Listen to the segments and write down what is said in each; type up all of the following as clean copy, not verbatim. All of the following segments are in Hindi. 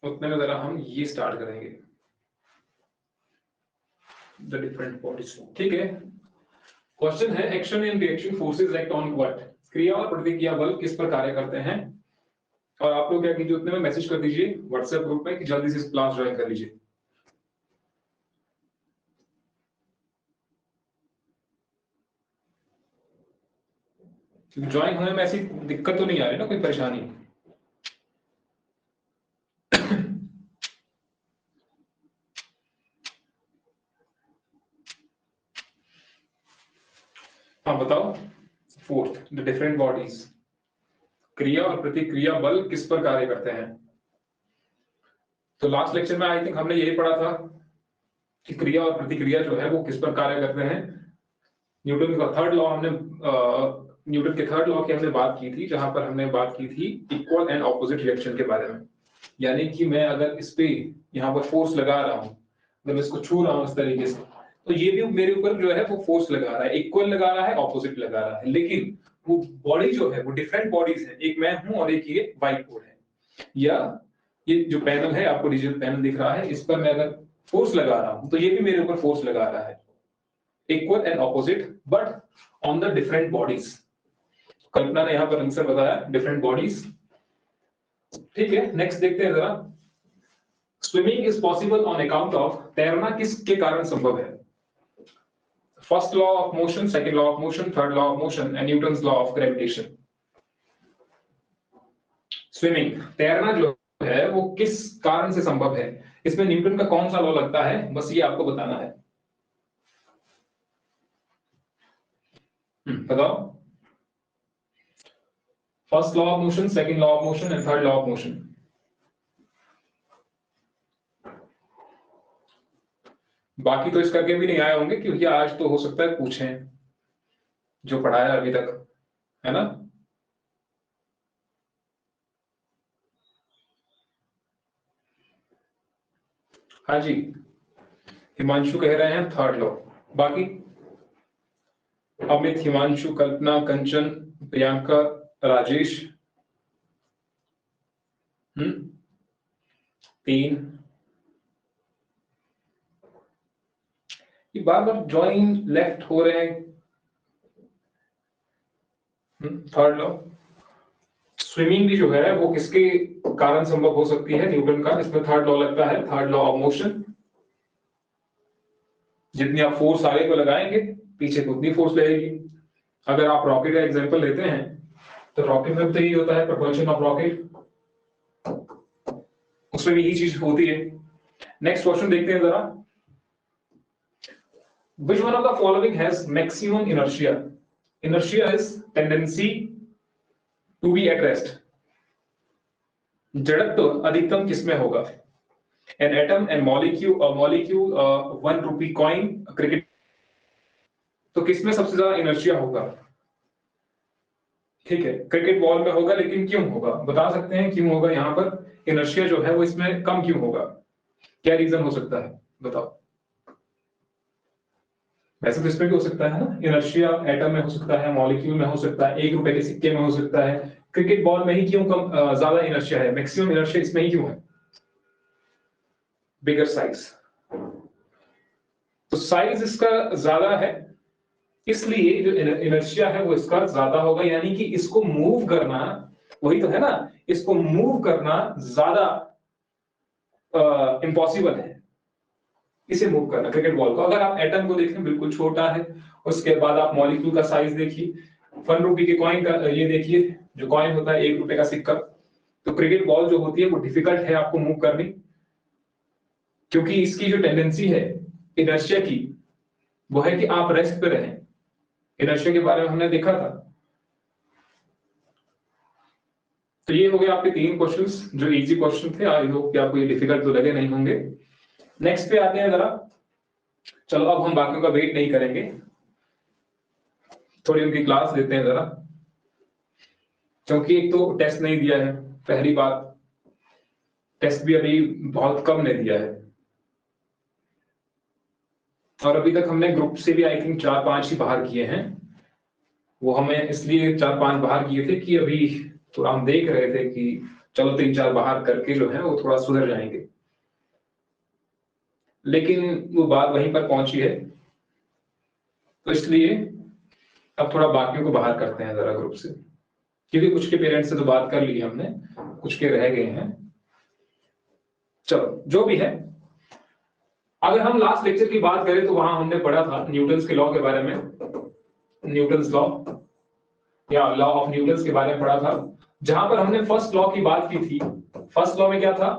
उतने में जरा हम ये स्टार्ट करेंगे, द डिफरेंट बॉडीज। ठीक है, क्वेश्चन है action and reaction forces act on what, क्रिया और प्रतिक्रिया बल किस पर कार्य करते हैं। और आप लोग क्या कीजिए, उतने में मैसेज कर दीजिए व्हाट्सएप ग्रुप में कि जल्दी से इस क्लास ज्वाइन कर लीजिए। ज्वाइन होने में ऐसी दिक्कत तो नहीं आ रही ना, कोई परेशानी? हाँ बताओ, फोर्थ, द डिफरेंट बॉडीज, क्रिया और प्रतिक्रिया बल किस पर कार्य करते हैं। तो लास्ट लेक्चर में आई थिंक हमने यही पढ़ा था कि क्रिया और प्रतिक्रिया जो है वो किस पर कार्य करते हैं। न्यूटन का थर्ड लॉ हमने न्यूटन के थर्ड लॉ की हमने बात की थी, जहां पर हमने बात की थी इक्वल एंड ऑपोजिट रिएक्शन के बारे में। यानी कि मैं अगर इस पे यहाँ पर फोर्स लगा रहा हूँ, अगर मैं इसको छू रहा हूँ इस तरीके से, तो ये भी मेरे ऊपर जो है वो फोर्स लगा रहा है, इक्वल लगा रहा है, ऑपोजिट लगा रहा है। लेकिन वो बॉडी जो है वो डिफरेंट बॉडीज है, एक मैं हूं और एक ये व्हाइट बोर्ड है, या ये जो पैनल है आपको डिजिटल पैनल दिख रहा है, इस पर मैं अगर फोर्स लगा रहा हूं तो ये भी मेरे ऊपर फोर्स लगा रहा है, equal and opposite but on the different bodies. Kalpana ने यहां पर आंसर बताया, डिफरेंट बॉडीज। ठीक है, नेक्स्ट देखते हैं जरा। Swimming is possible on account of, तैरना किसके कारण संभव है। First law of motion, second law of motion, third law of motion and Newton's law of gravitation. Swimming, तैरना जो है वो किस कारण से संभव है, इसमें न्यूटन का कौन सा लॉ लगता है, बस ये आपको बताना है। बताओ, first law of motion, second law of motion and third law of motion. बाकी तो इस करके भी नहीं आए होंगे, क्योंकि आज तो हो सकता है पूछें जो पढ़ाया अभी तक, है ना। हाँ जी, हिमांशु कह रहे हैं थर्ड लॉ। बाकी अमित, हिमांशु, कल्पना, कंचन, प्रियंका, राजेश, 3। ये बार बार ज्वाइन लेफ्ट हो रहे हैं। थर्ड लॉ, स्विमिंग भी जो है वो किसके कारण संभव हो सकती है, न्यूटन का, इसमें थर्ड लॉ लगता है, थर्ड लॉ ऑफ मोशन। जितनी आप फोर्स आगे को लगाएंगे पीछे को उतनी फोर्स लगेगी। अगर आप रॉकेट का एग्जांपल लेते हैं तो रॉकेट में तो यही होता है, प्रोपल्शन ऑफ रॉकेट, उसमें भी यही चीज होती है। नेक्स्ट क्वेश्चन देखते हैं जरा। Which one of the following has maximum inertia? Inertia is tendency to be at rest. जड़त्व अधिकतम किसमें होगा? An atom, a molecule, 1 rupee coin, cricket। तो किसमें सबसे ज्यादा इनर्शिया होगा? ठीक है, क्रिकेट बॉल में होगा, लेकिन क्यों होगा, बता सकते हैं क्यों होगा यहाँ पर इनर्शिया जो है वो इसमें कम क्यों होगा, क्या रीजन हो सकता है, बताओ। वैसे तो इसमें भी हो सकता है ना, इनर्शिया एटम में हो सकता है, मॉलिक्यूल में हो सकता है, 1 रुपए के सिक्के में हो सकता है। क्रिकेट बॉल में ही क्यों कम ज्यादा इनर्शिया है, मैक्सिमम इनर्शिया इसमें ही क्यों है? बिगर साइज, तो साइज इसका ज्यादा है, इसलिए जो इनर्शिया है वो इसका ज्यादा होगा। यानी कि इसको मूव करना, वही तो है ना, इसको मूव करना ज्यादा इम्पॉसिबल है, इसे मूव करना क्रिकेट बॉल को। अगर आप एटम को देखें बिल्कुल छोटा है, उसके बाद आप मॉलिक्यूल का साइज देखिए, 1 रुपए के कॉइन का ये देखिए, जो कॉइन होता है 1 रुपए का सिक्का, तो क्रिकेट बॉल जो होती है वो डिफिकल्ट है आपको मूव करनी, क्योंकि इसकी जो टेंडेंसी है इनर्शिया की वो है कि आप रेस्ट पे रहें। इनर्शिया के बारे में हमने देखा था। तो ये हो गए आपके 3 क्वेश्चंस जो इजी क्वेश्चन थे। आई होप कि आपको ये डिफिकल्ट तो लगे नहीं होंगे। नेक्स्ट पे आते हैं जरा। चलो अब हम बाकियों का वेट नहीं करेंगे, थोड़ी उनकी क्लास लेते हैं जरा, क्योंकि एक तो टेस्ट नहीं दिया है, पहली बात, टेस्ट भी अभी बहुत कम ने दिया है, और अभी तक हमने ग्रुप से भी आई थिंक 4-5 ही बाहर किए हैं। वो हमें इसलिए 4-5 बाहर किए थे कि अभी थोड़ा हम देख रहे थे कि चलो 3-4 बाहर करके जो है वो थोड़ा सुधर जाएंगे, लेकिन वो बात वहीं पर पहुंची है, तो इसलिए अब थोड़ा बाकियों को बाहर करते हैं जरा ग्रुप से, क्योंकि कुछ के पेरेंट्स से तो बात कर ली हमने, कुछ के रह गए हैं। चलो जो भी है, अगर हम लास्ट लेक्चर की बात करें तो वहां हमने पढ़ा था न्यूटन्स के लॉ के बारे में, न्यूटन्स लॉ या लॉ ऑफ न्यूटन्स के बारे में पढ़ा था, जहां पर हमने फर्स्ट लॉ की बात की थी। फर्स्ट लॉ में क्या था?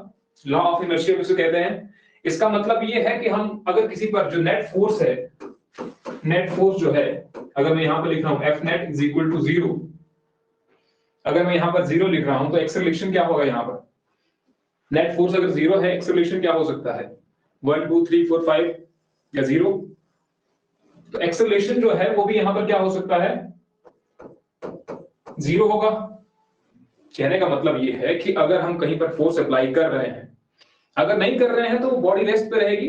लॉ ऑफ इनर्शिया जिसे कहते हैं। इसका मतलब ये है कि हम अगर किसी पर जो नेट फोर्स है, नेट फोर्स जो है, अगर मैं यहां पर लिख रहा हूं F net is equal to 0, अगर मैं यहां पर 0 लिख रहा हूं तो एक्सेलरेशन क्या होगा? यहां पर नेट फोर्स अगर 0 है, एक्सेलरेशन क्या हो सकता है? 1 2 3 4 5 या 0। तो एक्सेलरेशन जो है वो भी यहां पर क्या हो सकता है? 0 होगा। कहने का मतलब ये है कि अगर हम कहीं पर फोर्स अप्लाई कर रहे हैं, अगर नहीं कर रहे हैं तो बॉडी रेस्ट पे रहेगी।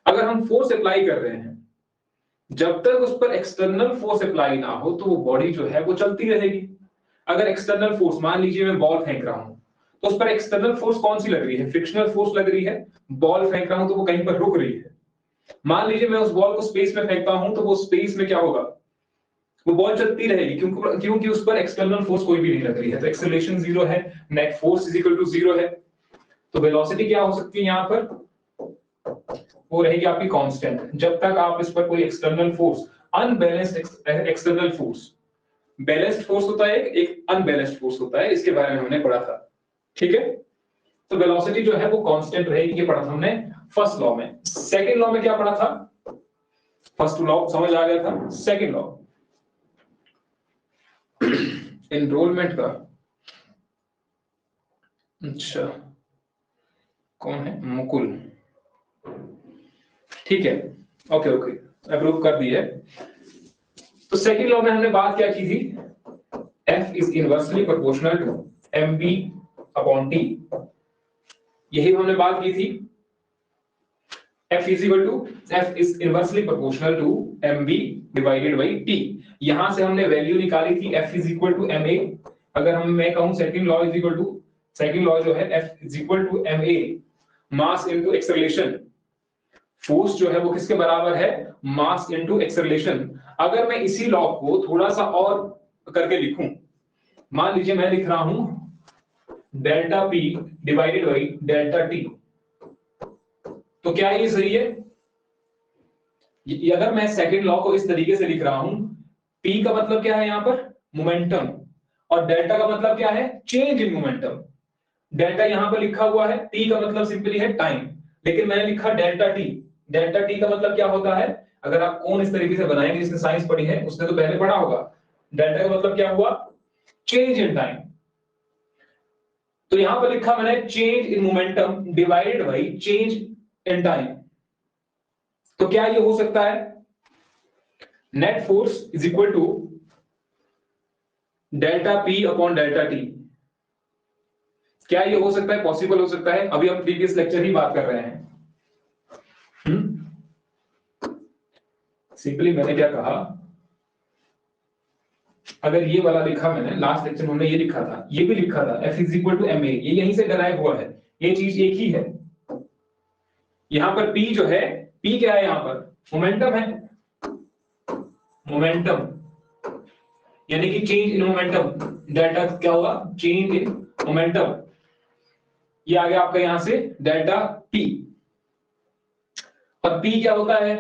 अगर हम फोर्स अप्लाई कर रहे हैं, जब तक उस पर एक्सटर्नल फोर्स अप्लाई ना हो तो वो बॉडी जो है वो चलती रहेगी। अगर एक्सटर्नल फोर्स, मान लीजिए मैं बॉल फेंक रहा हूं, तो उस पर एक्सटर्नल फोर्स कौन सी लग रही है? फ्रिक्शनल फोर्स लग रही है। बॉल फेंक रहा हूं तो वो कहीं पर रुक रही है। मान लीजिए मैं उस बॉल को स्पेस में फेंकता हूं, तो वो स्पेस में क्या होगा? वो बॉल चलती रहेगी, क्योंकि उस पर एक्सटर्नल फोर्स कोई भी नहीं लग रही है। तो एक्सेलरेशन 0 है, net force is equal to 0 है, तो वेलोसिटी क्या हो सकती है यहां पर? वो रहेगी आपकी कांस्टेंट, जब तक आप इस पर कोई external force, unbalanced external force, balanced force होता है, एक अनबैलेंस्ड फोर्स होता है, इसके बारे में हमने पढ़ा था। ठीक है, तो वेलोसिटी जो है वो कांस्टेंट रहेगी, ये पढ़ा था हमने फर्स्ट लॉ में। सेकंड लॉ में क्या पढ़ा था? फर्स्ट लॉ समझ आ गया था, सेकंड लॉ एनरोलमेंट का, अच्छा कौन है? मुकुल, ठीक है, ओके ओके, अप्रूव कर दी है। तो सेकंड लॉ में हमने बात क्या की थी? F is inversely proportional to mb upon t, यही हमने बात की थी। F is inversely proportional to mb divided by t। यहां से हमने वैल्यू निकाली थी F is equal to ma। अगर हम मैं कहूं second law is equal to, second law जो है F is equal to ma mass into acceleration. Force जो है वो किसके बराबर है? Mass into acceleration. अगर मैं इसी लॉ को थोड़ा सा और करके लिखूं, मान लीजिए मैं लिख रहा हूं delta P divided by delta T, तो क्या ये सही है? अगर मैं सेकंड लॉ को इस तरीके से लिख रहा हूं, P का मतलब क्या है यहां पर? मोमेंटम, और डेल्टा का मतलब क्या है? Change in momentum. डेल्टा यहां पर लिखा हुआ है, T का मतलब सिंपली है टाइम, लेकिन मैंने लिखा डेल्टा T। डेल्टा T का मतलब क्या होता है? अगर आप कौन इस तरीके से बनाएंगे, जिसने साइंस पढ़ी है उसने तो पहले पढ़ा होगा। डेल्टा का मतलब क्या हुआ? Change in time. तो यहां पर लिखा मैंने change in momentum divided by change in time. तो क्या ये हो सकता है? Net force is equal to delta P upon delta T। क्या ये हो सकता है? पॉसिबल हो सकता है। अभी हम प्रीवियस लेक्चर ही बात कर रहे हैं। सिंपली मैंने क्या कहा, अगर ये वाला लिखा मैंने लास्ट लेक्चर में, हमने ये लिखा था, ये भी लिखा था F is equal to ma, ये यहीं से डराइव हुआ है, ये चीज एक ही है। यहां पर P जो है, P क्या है? यहां पर मोमेंटम है, मोमेंटम यानी कि चेंज इन मोमेंटम। डेल्टा क्या होगा? Change in momentum. ये आ गया आपका यहां से डेल्टा P। और P क्या होता है?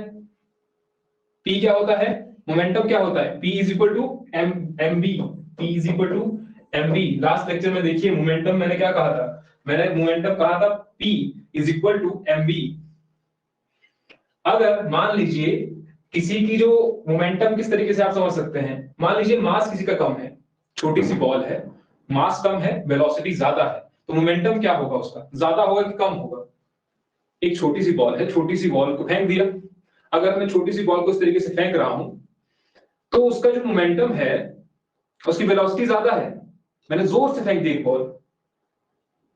P क्या होता है? मोमेंटम क्या होता है? P is equal to mb, P is equal to mb। Last lecture में देखिए मोमेंटम मैंने क्या कहा था? मैंने मोमेंटम कहा था P is equal to mb। अगर मान लीजिए किसी की जो मोमेंटम, किस तरीके से आप समझ सकते हैं, मान लीजिए मास किसी का कम है, छोटी सी बॉल है, मास कम है, वेलोसिटी ज्यादा है, तो मोमेंटम क्या होगा उसका? ज्यादा होगा कि कम होगा? एक छोटी सी बॉल है, छोटी सी बॉल को फेंक दिया, अगर मैं छोटी सी बॉल को इस तरीके से फेंक रहा हूं, तो उसका जो मोमेंटम है, उसकी वेलोसिटी ज्यादा है। मैंने जोर से फेंक दी एक बॉल,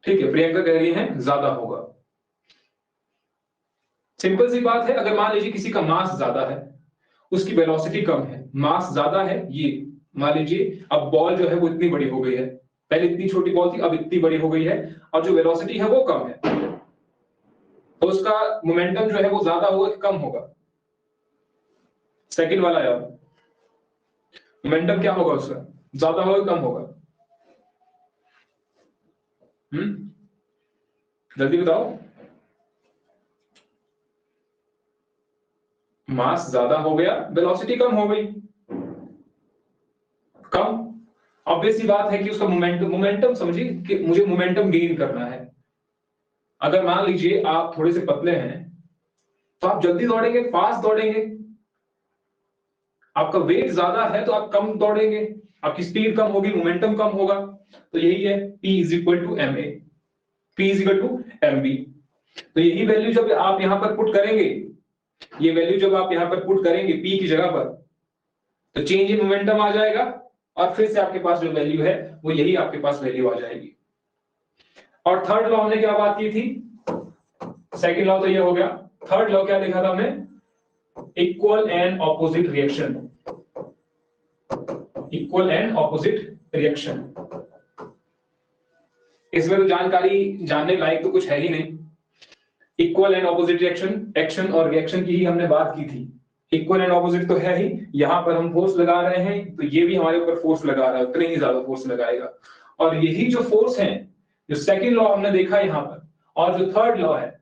ठीक है, प्रियंका कह रही है ज्यादा होगा। सिंपल सी बात है। अगर मान लीजिए किसी का मास ज्यादा है, उसकी वेलोसिटी कम है, मास ज्यादा है, ये मान लीजिए अब बॉल जो है वो इतनी बड़ी हो गई है, पहले इतनी छोटी बॉल थी, अब इतनी बड़ी हो गई है, और जो वेलोसिटी है वो कम है, तो उसका मोमेंटम जो है वो ज्यादा होगा कि कम होगा? सेकंड वाला यार, मोमेंटम क्या होगा उसका, ज्यादा होगा कम होगा? जल्दी बताओ। मास ज्यादा हो गया, वेलोसिटी कम हो गई। कम, ऑब्वियस सी बात है कि उसका मोमेंटम, मोमेंटम समझिए कि मुझे मोमेंटम गेन करना है। अगर मान लीजिए आप थोड़े से पतले हैं तो आप जल्दी दौड़ेंगे, फास्ट दौड़ेंगे। आपका वेट ज्यादा है तो आप कम दौड़ेंगे, आपकी स्पीड कम होगी, मोमेंटम कम होगा। तो यही है P is equal to M A, P is equal to M B. तो यही वैल्यू जब आप यहां पर पुट करेंगे, ये वैल्यू जब आप यहां पर पुट करेंगे P की जगह पर, तो चेंज इन मोमेंटम आ जाएगा, और फिर से आपके पास जो वैल्यू है वो यही आपके पास वैल्यू आ जाएगी। और थर्ड लॉ हमने क्या बात की थी? सेकंड लॉ तो ये हो गया। थर्ड लॉ क्या लिखा था हमने? Equal and opposite reaction, equal and opposite reaction. इसमें तो जानकारी जानने लायक तो कुछ है ही नहीं। Equal and opposite reaction, action और रिएक्शन की ही हमने बात की थी। इक्वल एंड ऑपोजिट तो है ही, यहां पर हम फोर्स लगा रहे हैं तो ये भी हमारे ऊपर फोर्स लगा रहा है, उतने ही ज्यादा फोर्स लगाएगा। और यही जो फोर्स है, जो सेकंड लॉ हमने देखा यहां पर, और जो थर्ड लॉ है,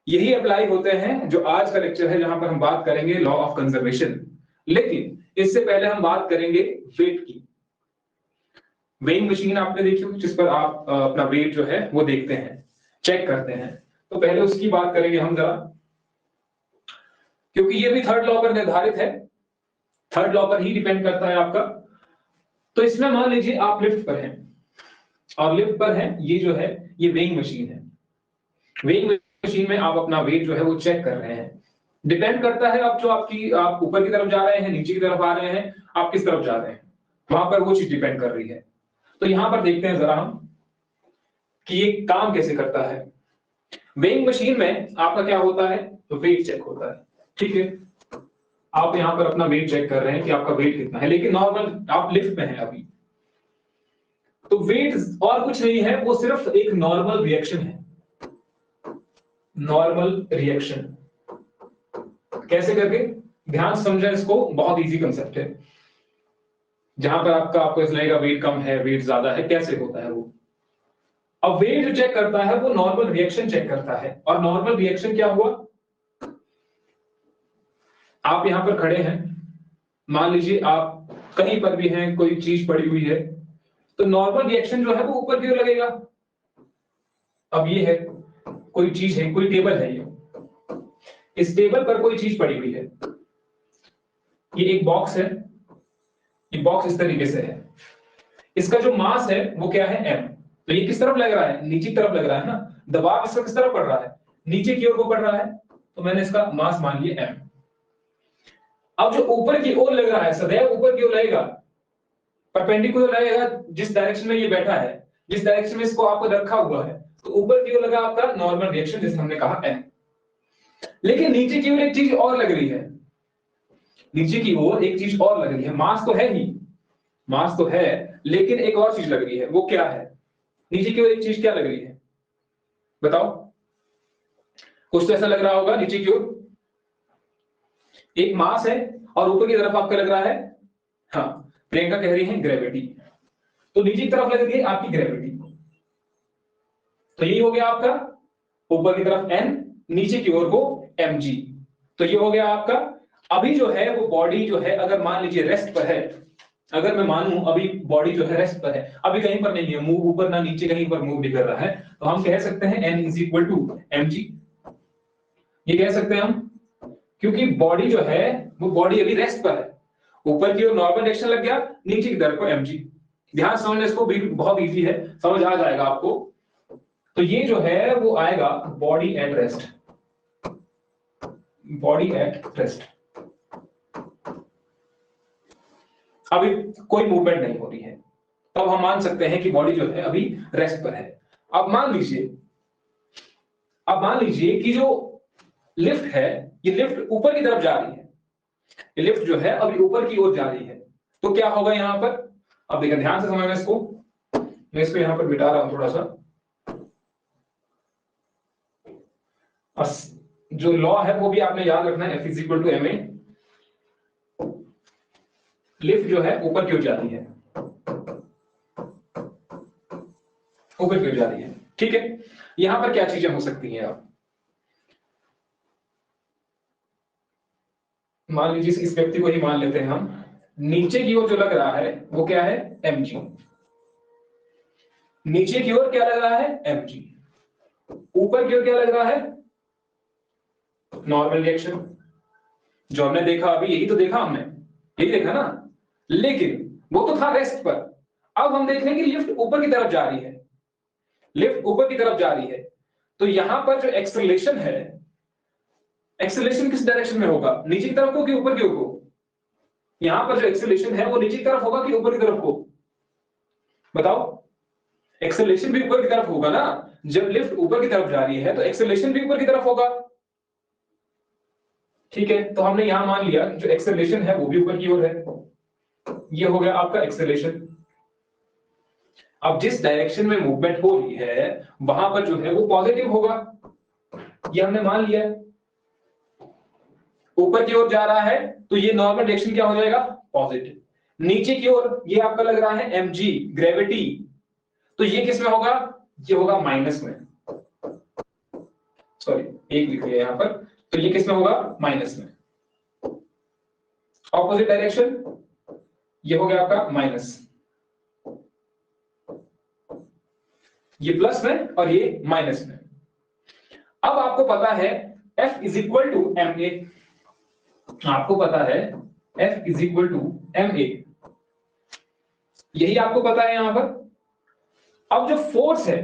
यही अप्लाई होते हैं जो आज का लेक्चर है, जहां पर हम बात करेंगे लॉ ऑफ कंजर्वेशन। लेकिन इससे पहले हम बात करेंगे वेट की। वेइंग मशीन आपने देखी होगी, जिस पर आप अपना वेट जो है वो देखते हैं, चेक करते हैं। तो पहले उसकी बात करेंगे हम जरा, क्योंकि ये भी थर्ड लॉ पर निर्धारित है, थर्ड लॉ पर ही डिपेंड करता है आपका। तो इसमें मान लीजिए आप लिफ्ट पर हैं, और लिफ्ट पर है, ये जो है ये वेइंग मशीन है। वेइंग मशीन में आप अपना वेट जो है वो चेक कर रहे हैं। डिपेंड करता है आप जो आप ऊपर की तरफ जा रहे हैं, नीचे की तरफ आ रहे हैं, आप किस तरफ जा रहे हैं, वहां पर वो चीज डिपेंड कर रही है। तो यहां पर देखते हैं जरा हम कि ये काम कैसे करता है। वेइंग मशीन में आपका क्या होता है, तो वेट चेक होता है, ठीक है। आप यहां पर अपना वेट चेक कर रहे हैं कि आपका वेट कितना है, लेकिन नॉर्मल आप लिफ्ट में हैं अभी, तो वेट और कुछ नहीं है, वो सिर्फ एक नॉर्मल रिएक्शन है। नॉर्मल रिएक्शन कैसे करके, ध्यान से समझें इसको, बहुत इजी कंसेप्ट है। जहां पर आपको ऐसा लगेगा वेट कम है, वेट ज्यादा है, कैसे होता है वो। अब वेट जो चेक करता है वो नॉर्मल रिएक्शन चेक करता है। और नॉर्मल रिएक्शन क्या हुआ, आप यहां पर खड़े हैं, मान लीजिए आप कहीं पर भी हैं, कोई चीज पड़ी हुई है, तो नॉर्मल रिएक्शन जो है वो ऊपर की ओर लगेगा। अब ये है कोई चीज है, कोई टेबल है, ये इस टेबल पर कोई चीज पड़ी हुई है, ये एक बॉक्स है, ये बॉक्स इस तरीके से है, इसका जो मास है वो क्या है, m। तो ये किस तरफ लग रहा है, नीचे की तरफ लग रहा है ना, दबाव इसका किस तरफ पड़ रहा है, नीचे की ओर को पड़ रहा है, तो मैंने इसका मास मान लिया m। अब जो ऊपर की ओर लग रहा है, सदैव ऊपर की ओर लगेगा, परपेंडिकुलर लगेगा जिस डायरेक्शन में ये बैठा है, जिस डायरेक्शन में इसको आपको रखा हुआ है, तो ऊपर की ओर लगा आपका नॉर्मल रिएक्शन, जिसे हमने कहा m। लेकिन नीचे की ओर एक चीज और लग रही है, नीचे की ओर एक चीज और लग रही है, मास तो है ही, मास तो है, लेकिन एक और चीज लग रही है, वो क्या है, नीचे की ओर एक चीज क्या लग रही है, बताओ। कुछ तो ऐसा लग रहा होगा नीचे की ओर, एक मास है और ऊपर की तरफ आपका लग रहा है, हाँ, प्रियंका कह रही है ग्रेविटी, तो नीचे की तरफ लग रही है आपकी ग्रेविटी। तो यही हो गया आपका ऊपर की तरफ n, नीचे की ओर को mg। तो ये हो गया आपका। अभी जो है वो बॉडी जो है, अगर मान लीजिए रेस्ट पर है, अगर मैं मानूं अभी बॉडी जो है रेस्ट पर है, अभी कहीं पर नहीं है, मूव ऊपर ना नीचे कहीं पर मूव नहीं कर रहा है, तो हम कह सकते हैं n is equal to mg। ये कह सकते हैं हम, क्योंकि बॉडी जो है वो बॉडी अभी रेस्ट पर है, ऊपर की ओर नॉर्मल डायरेक्शन लग गया, नीचे की तरफ को mg। ध्यान समझने, इसको बहुत इजी है, समझ आ जाएगा आपको। तो ये जो है वो आएगा body at rest, body at rest. अभी कोई मूवमेंट नहीं हो रही है, तब हम मान सकते हैं कि बॉडी जो है अभी रेस्ट पर है। अब मान लीजिए कि जो लिफ्ट है, ये लिफ्ट ऊपर की तरफ जा रही है, ये लिफ्ट जो है अभी ऊपर की ओर जा रही है, तो क्या होगा यहां पर, अब देखिए ध्यान से समझना इसको। मैं इसको यहां पर मिटा रहा हूं थोड़ा सा। जो लॉ है वो भी आपने याद रखना है, F is equal to M A. Lift जो है ऊपर की ओर जाती है, ऊपर की ओर जा रही है, ठीक है। यहां पर क्या चीजें हो सकती हैं, आप मान लीजिए इस व्यक्ति को ही मान लेते हैं हम। नीचे की ओर जो लग रहा है वो क्या है, mg। नीचे की ओर क्या लग रहा है, mg। ऊपर की ओर क्या लग रहा है, नॉर्मल रिएक्शन। जो हमने देखा अभी, यही तो देखा हमने, यही देखा ना। लेकिन वो तो था रेस्ट पर। अब हम देख रहे हैं कि लिफ्ट ऊपर की तरफ जा रही है, लिफ्ट ऊपर की तरफ जा रही है। तो यहां पर जो एक्सेलरेशन है, एक्सेलरेशन किस डायरेक्शन में होगा, नीचे की तरफ को कि ऊपर की ओर को? यहां पर जो एक्सेलरेशन है वो नीचे की तरफ होगा कि ऊपर की तरफ को, बताओ। एक्सेलरेशन भी ऊपर की तरफ होगा ना। जब लिफ्ट ऊपर की तरफ जा रही है तो एक्सेलरेशन भी ऊपर की तरफ होगा, ठीक है। तो हमने यहां मान लिया जो एक्सेलरेशन है वो भी ऊपर की ओर है। ये हो गया आपका एक्सेलरेशन। अब जिस डायरेक्शन में मूवमेंट हो रही है वहां पर जो है वो पॉजिटिव होगा, ये हमने मान लिया। ऊपर की ओर जा रहा है तो ये नॉर्मल डायरेक्शन क्या हो जाएगा, पॉजिटिव। नीचे की ओर ये आपका लग रहा है mg, ग्रेविटी, तो ये किस में होगा, ये होगा माइनस में। सॉरी, एक लिख लिया यहां पर, तो ये किस में होगा, माइनस में। ऑपोजिट डायरेक्शन, ये हो गया आपका माइनस, ये प्लस में और ये माइनस में। अब आपको पता है F is equal to M A, आपको पता है F is equal to M A, यही आपको पता है यहां पर। अब जो फोर्स है,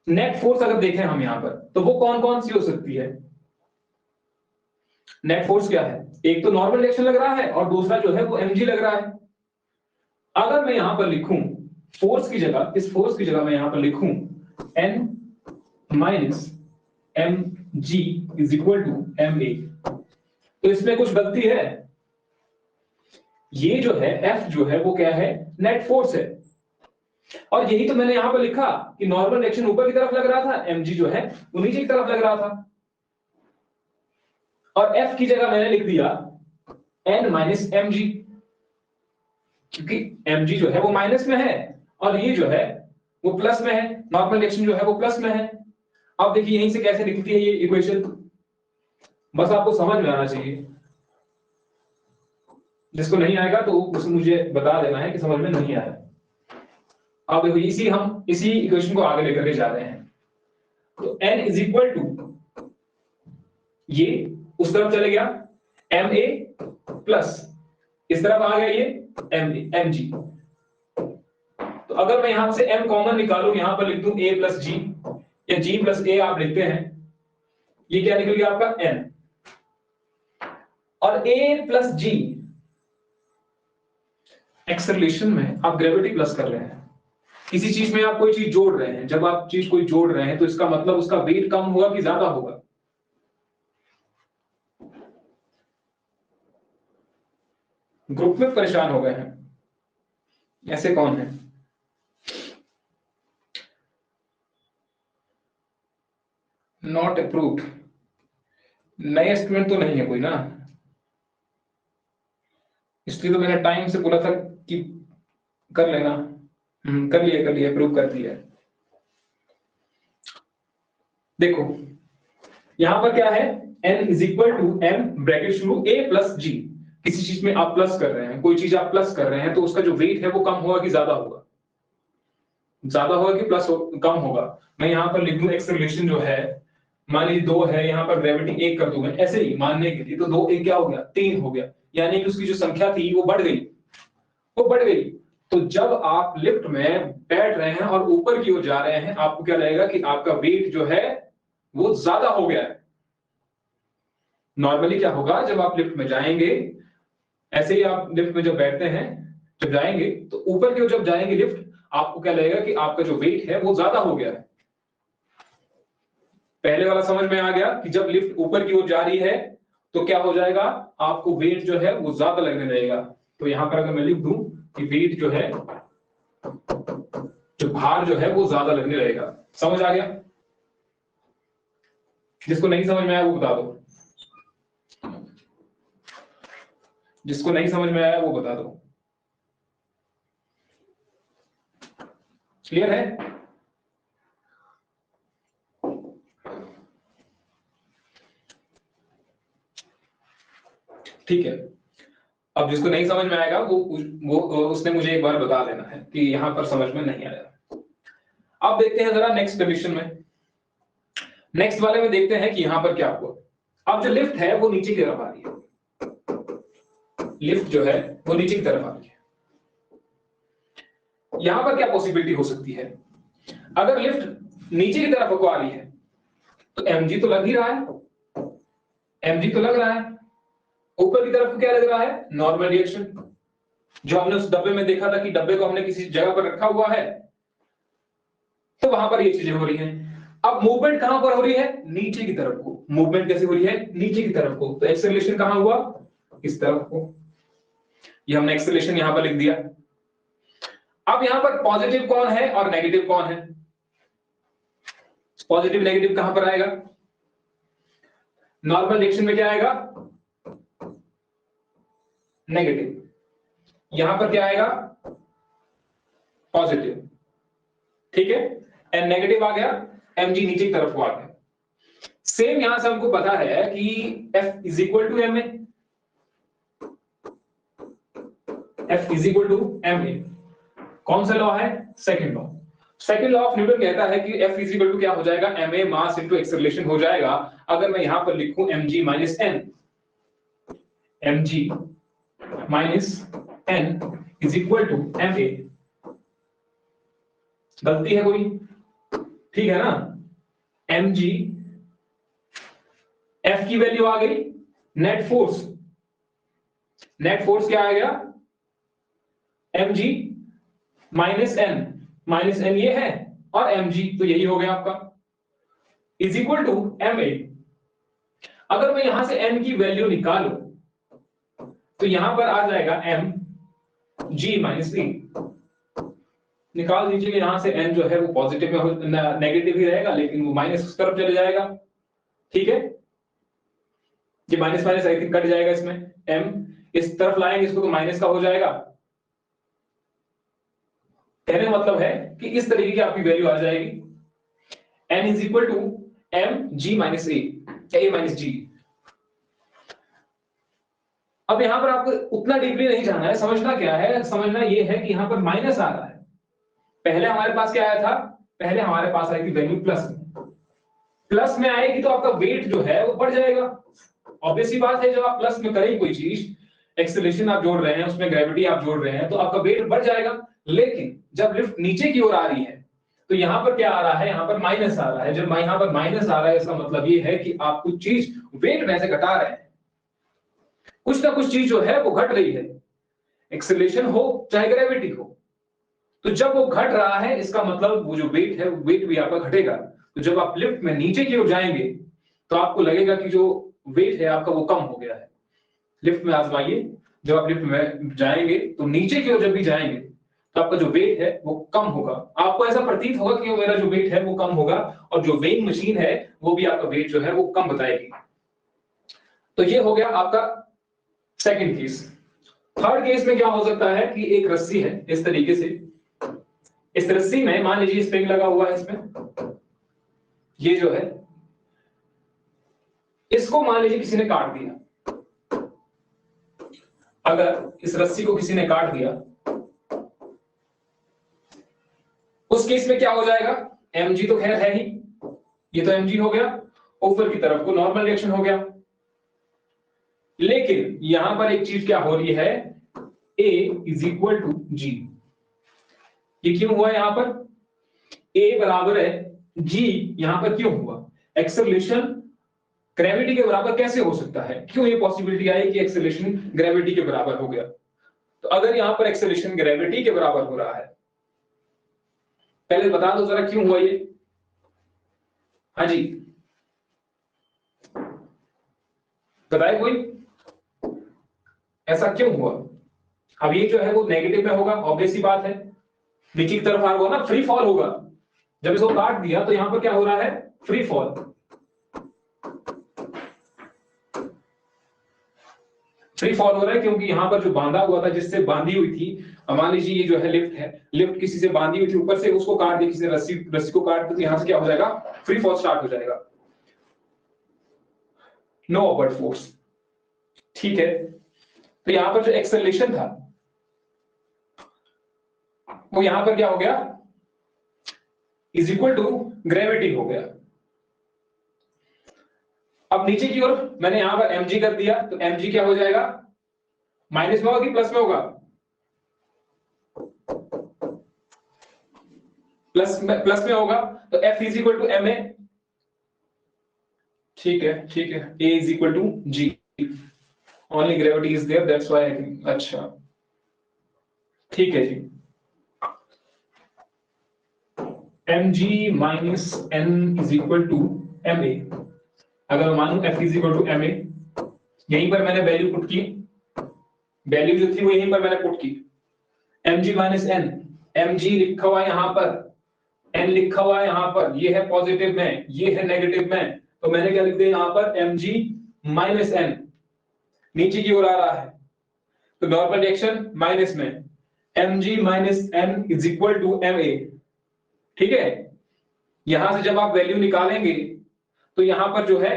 नेट फोर्स अगर देखें हम यहां पर, तो वो कौन कौन सी हो सकती है। नेट फोर्स क्या है, एक तो नॉर्मल डायरेक्शन लग रहा है और दूसरा जो है वो mg लग रहा है। अगर मैं यहां पर लिखूं फोर्स की जगह, इस फोर्स की जगह मैं यहां पर लिखूं n minus M G is equal to M A, तो इसमें कुछ गलती है। ये जो है F जो है वो क्या है, नेट फोर्स है। और यही तो मैंने यहां पर लिखा कि नॉर्मल डायरेक्शन ऊपर की तरफ लग रहा था, mg जो है वो नीचे की तरफ लग रहा था। और F की जगह मैंने लिख दिया n माइनस एम जी, क्योंकि mg जो है वो माइनस में है और ये जो है वो प्लस में है, नॉर्मल डायरेक्शन जो है वो प्लस में है। अब देखिए यहीं से कैसे निकलती है ये इक्वेशन, बस आपको समझ में आना चाहिए। जिसको नहीं आएगा तो उसे मुझे बता देना है कि समझ में नहीं आया। अब देखो हम इसी इक्वेशन को आगे लेकर के जा रहे हैं। तो n इज इक्वल टू, ये उस तरफ चले गया एम ए प्लस इस तरफ आ गया ये एम जी। तो अगर मैं यहां से m कॉमन निकालूं, यहां पर लिख दूं a प्लस जी या g प्लस a आप लिखते हैं, ये क्या निकल गया आपका n। और a प्लस जी एक्सेलरेशन में आप ग्रेविटी प्लस कर रहे हैं। किसी चीज में आप कोई चीज जोड़ रहे हैं, जब आप चीज कोई जोड़ रहे हैं तो इसका मतलब उसका वेट कम होगा कि ज्यादा होगा। ग्रुप में परेशान हो गए हैं, ऐसे कौन है? नॉट अप्रूव्ड, नए स्टूडेंट तो नहीं है कोई ना, इसलिए तो मैंने टाइम से बोला था कि कर लेना। कर लिया अप्रूव कर दिया। देखो यहां पर क्या है, n is equal to m bracket शुरू a प्लस जी। किसी चीज में आप प्लस कर रहे हैं, कोई चीज आप प्लस कर रहे हैं तो उसका जो वेट है वो कम होगा कि ज्यादा होगा, ज्यादा होगा कि कम होगा। मैं यहां पर लिख दूं एक्सेलरेशन जो है, मान लीजिए 2 है, यहां पर ग्रेविटी 1 कर दूं मैं ऐसे ही मानने के लिए, तो 2 1 क्या हो गया, 3 हो गया, यानी कि उसकी जो संख्या थी वो बढ़ गई, वो बढ़ गई। तो जब आप लिफ्ट में बैठ रहे हैं और ऊपर की ओर जा रहे हैं, आपको क्या लगेगा कि आपका वेट जो है वो ज्यादा हो गया है। नॉर्मली क्या होगा, जब आप लिफ्ट में जाएंगे, ऐसे ही आप लिफ्ट में जब बैठते हैं, जब जाएंगे तो ऊपर की ओर जब जाएंगे लिफ्ट, आपको क्या लगेगा कि आपका जो वेट है वो ज्यादा हो गया है। पहले वाला समझ में आ गया कि जब लिफ्ट ऊपर की ओर जा रही है तो क्या हो जाएगा, आपको वेट जो है वो ज्यादा लगने लगेगा। तो यहां पर अगर मैं लिख दूं कि वेट जो है जो भार जो है वो ज्यादा लगने लगेगा। समझ आ गया? जिसको नहीं समझ में आया वो बता दो, जिसको नहीं समझ में आया वो बता दो। क्लियर है? ठीक है। अब जिसको नहीं समझ में आएगा वो उसने मुझे एक बार बता देना है कि यहां पर समझ में नहीं आया। अब देखते हैं जरा नेक्स्ट कंडीशन में, नेक्स्ट वाले में देखते हैं कि यहां पर क्या हुआ। अब जो लिफ्ट है वो नीचे की तरफ आ रही है, लिफ्ट जो है वो नीचे की तरफ आ रही है। यहां पर क्या पॉसिबिलिटी हो सकती है? अगर लिफ्ट नीचे की तरफ को आ रही है तो mg तो लग ही रहा है, mg तो लग रहा है। ऊपर की तरफ को क्या लग रहा है? नॉर्मल रिएक्शन, जो हमने उस डब्बे में देखा था कि डब्बे को हमने किसी जगह पर रखा हुआ है तो वहां पर ये चीजें हो रही हैं। अब मूवमेंट कहां पर हो रही है? नीचे की तरफ को। मूवमेंट कैसे हो रही है? नीचे की तरफ को। तो एक्सेलरेशन कहां हुआ? इस तरफ को। ये हमने एक्सेलरेशन यहां पर लिख दिया। अब यहां पर पॉजिटिव कौन है और नेगेटिव कौन है? पॉजिटिव नेगेटिव कहां पर आएगा? नॉर्मल रिएक्शन में क्या आएगा? नेगेटिव। यहां पर क्या आएगा? पॉजिटिव। ठीक है, एंड नेगेटिव आ गया, mg नीचे की तरफ को आ गया। सेम यहां से हमको पता है कि F is equal to ma, F is equal to ma। कौन सा लॉ है? Second law. Second law of Newton कहता है कि F इज इक्वल टू क्या हो जाएगा? ma मास इनटू एक्सेलरेशन हो जाएगा। अगर मैं यहां पर लिखूं mg minus n, mg minus n is equal to ma। गलती है कोई? ठीक है ना? mg, F की वैल्यू आ गई, नेट फोर्स, नेट फोर्स क्या आ गया? mg माइनस n ये है, और mg तो यही हो गया आपका, इज इक्वल टू ma। अगर मैं यहां से n की वैल्यू निकालूं तो यहां पर आ जाएगा m g माइनस e। निकाल दीजिए, यहां से n जो है वो पॉजिटिव में नेगेटिव ही रहेगा, लेकिन वो माइनस उस तरफ चले जाएगा। ठीक है, ये minus minus I think cut जाएगा, इसमें m इस तरफ लाएंगे इसको तो माइनस का हो जाएगा। कहने का मतलब है कि इस तरीके की आपकी वैल्यू आ जाएगी, n is equal to m g minus a minus g। अब यहां पर आपको उतना डीपली नहीं जाना है, समझना क्या है? समझना ये है कि यहां पर माइनस आ रहा है। पहले हमारे पास क्या आया था? पहले हमारे पास आई थी वैल्यू प्लस में। प्लस में आएगी तो आपका वेट जो है वो बढ़ जाएगा। ऑब्वियस सी बात है, जब आप प्लस में करेंगे कोई चीज, एक्सेलरेशन आप जोड़ रहे हैं, उसमें ग्रेविटी आप जोड़ रहे हैं, तो आपका वेट बढ़ जाएगा। लेकिन जब लिफ्ट नीचे की ओर आ रही है तो यहां पर क्या आ रहा है? यहां पर माइनस आ रहा है। जब यहां पर माइनस आ रहा है इसका मतलब ये है कि आप कुछ चीज वेट में से घटा रहे हैं, कुछ ना कुछ चीज जो है वो घट रही है, एक्सेलरेशन हो चाहे ग्रेविटी हो। तो जब वो घट रहा है इसका मतलब वो जो वेट है, वेट भी आपका घटेगा। तो जब आप लिफ्ट में नीचे की ओर जाएंगे तो आपको लगेगा कि जो वेट है आपका वो कम हो गया है। लिफ्ट में आजमाइए, जब आप लिफ्ट में जाएंगे तो नीचे की ओर जब भी जाएंगे तो आपका जो वेट है वो कम होगा। आपको ऐसा प्रतीत होगा कि मेरा जो वेट है वो कम होगा, और जो वेइंग मशीन है वो भी आपका वेट जो है वो कम बताएगी। तो ये हो गया आपका सेकंड केस। थर्ड केस में क्या हो सकता है कि एक रस्सी है इस तरीके से, इस रस्सी में मान लीजिए स्प्रिंग लगा हुआ है इसमें, ये जो है इसको मान लीजिए किसी ने काट दिया। अगर इस रस्सी को किसी ने काट दिया उस केस में क्या हो जाएगा? mg तो खैर है ही, ये तो mg हो गया, ऊपर की तरफ को नॉर्मल रिएक्शन हो गया। लेकिन यहां पर एक चीज क्या हो रही है? a is equal to g। ये क्यों हुआ? यहां पर a बराबर है g, यहां पर क्यों हुआ? एक्सेलरेशन ग्रेविटी के बराबर कैसे हो सकता है? क्यों ये पॉसिबिलिटी आई कि एक्सेलरेशन ग्रेविटी के बराबर हो गया? तो अगर यहां पर एक्सेलरेशन ग्रेविटी के बराबर हो रहा है, पहले बता दो जरा क्यों हुआ ये। हाँ जी, बताए कोई, ऐसा क्यों हुआ? अब ये जो है वो नेगेटिव में होगा, ऑब्वियस सी बात है। नीचे की तरफ आ होगा ना, फ्री फॉल होगा। जब इसको काट दिया तो यहां पर क्या हो रहा है, फ्री फॉल। फ्री फॉल हो रहा है क्योंकि यहां पर जो बांधा हुआ था, जिससे बांधी हुई थी, मान लीजिए ये जो है लिफ्ट है, लिफ्ट किसी से बांधी हुई थी, ऊपर से उसको काट दिया, किसी ने रस्सी को काट दिया, तो यहां से क्या हो जाएगा, फ्री फॉल स्टार्ट हो जाएगा, नो अपवर्ड फोर्स। ठीक है, तो यहां पर जो एक्सेलरेशन था वो यहां पर क्या हो गया, इज इक्वल टू ग्रेविटी हो गया। अब नीचे की ओर मैंने यहां पर mg कर दिया, तो mg क्या हो जाएगा, माइनस में होगा कि प्लस में होगा, प्लस में होगा, तो F is equal to ma। ठीक है, ठीक है, A is equal to G, only gravity is there, that's why I think. अच्छा ठीक है जी, mg minus n is equal to ma। अगर मानूं F is equal to ma, यहीं पर मैंने वैल्यू पुट की, वैल्यू जो थी वो यहीं पर मैंने पुट की, mg माइनस n, mg लिखा हुआ है यहां पर, n लिखा हुआ है यहां पर, ये है पॉजिटिव में, ये है नेगेटिव में, तो मैंने क्या लिख दिया यहां पर, mg माइनस n, नीचे की ओर आ रहा है, तो नॉर्मल रिएक्शन माइनस में, mg minus n is equal to ma। ठीक है, यहां से जब आप वैल्यू निकालेंगे तो यहां पर जो है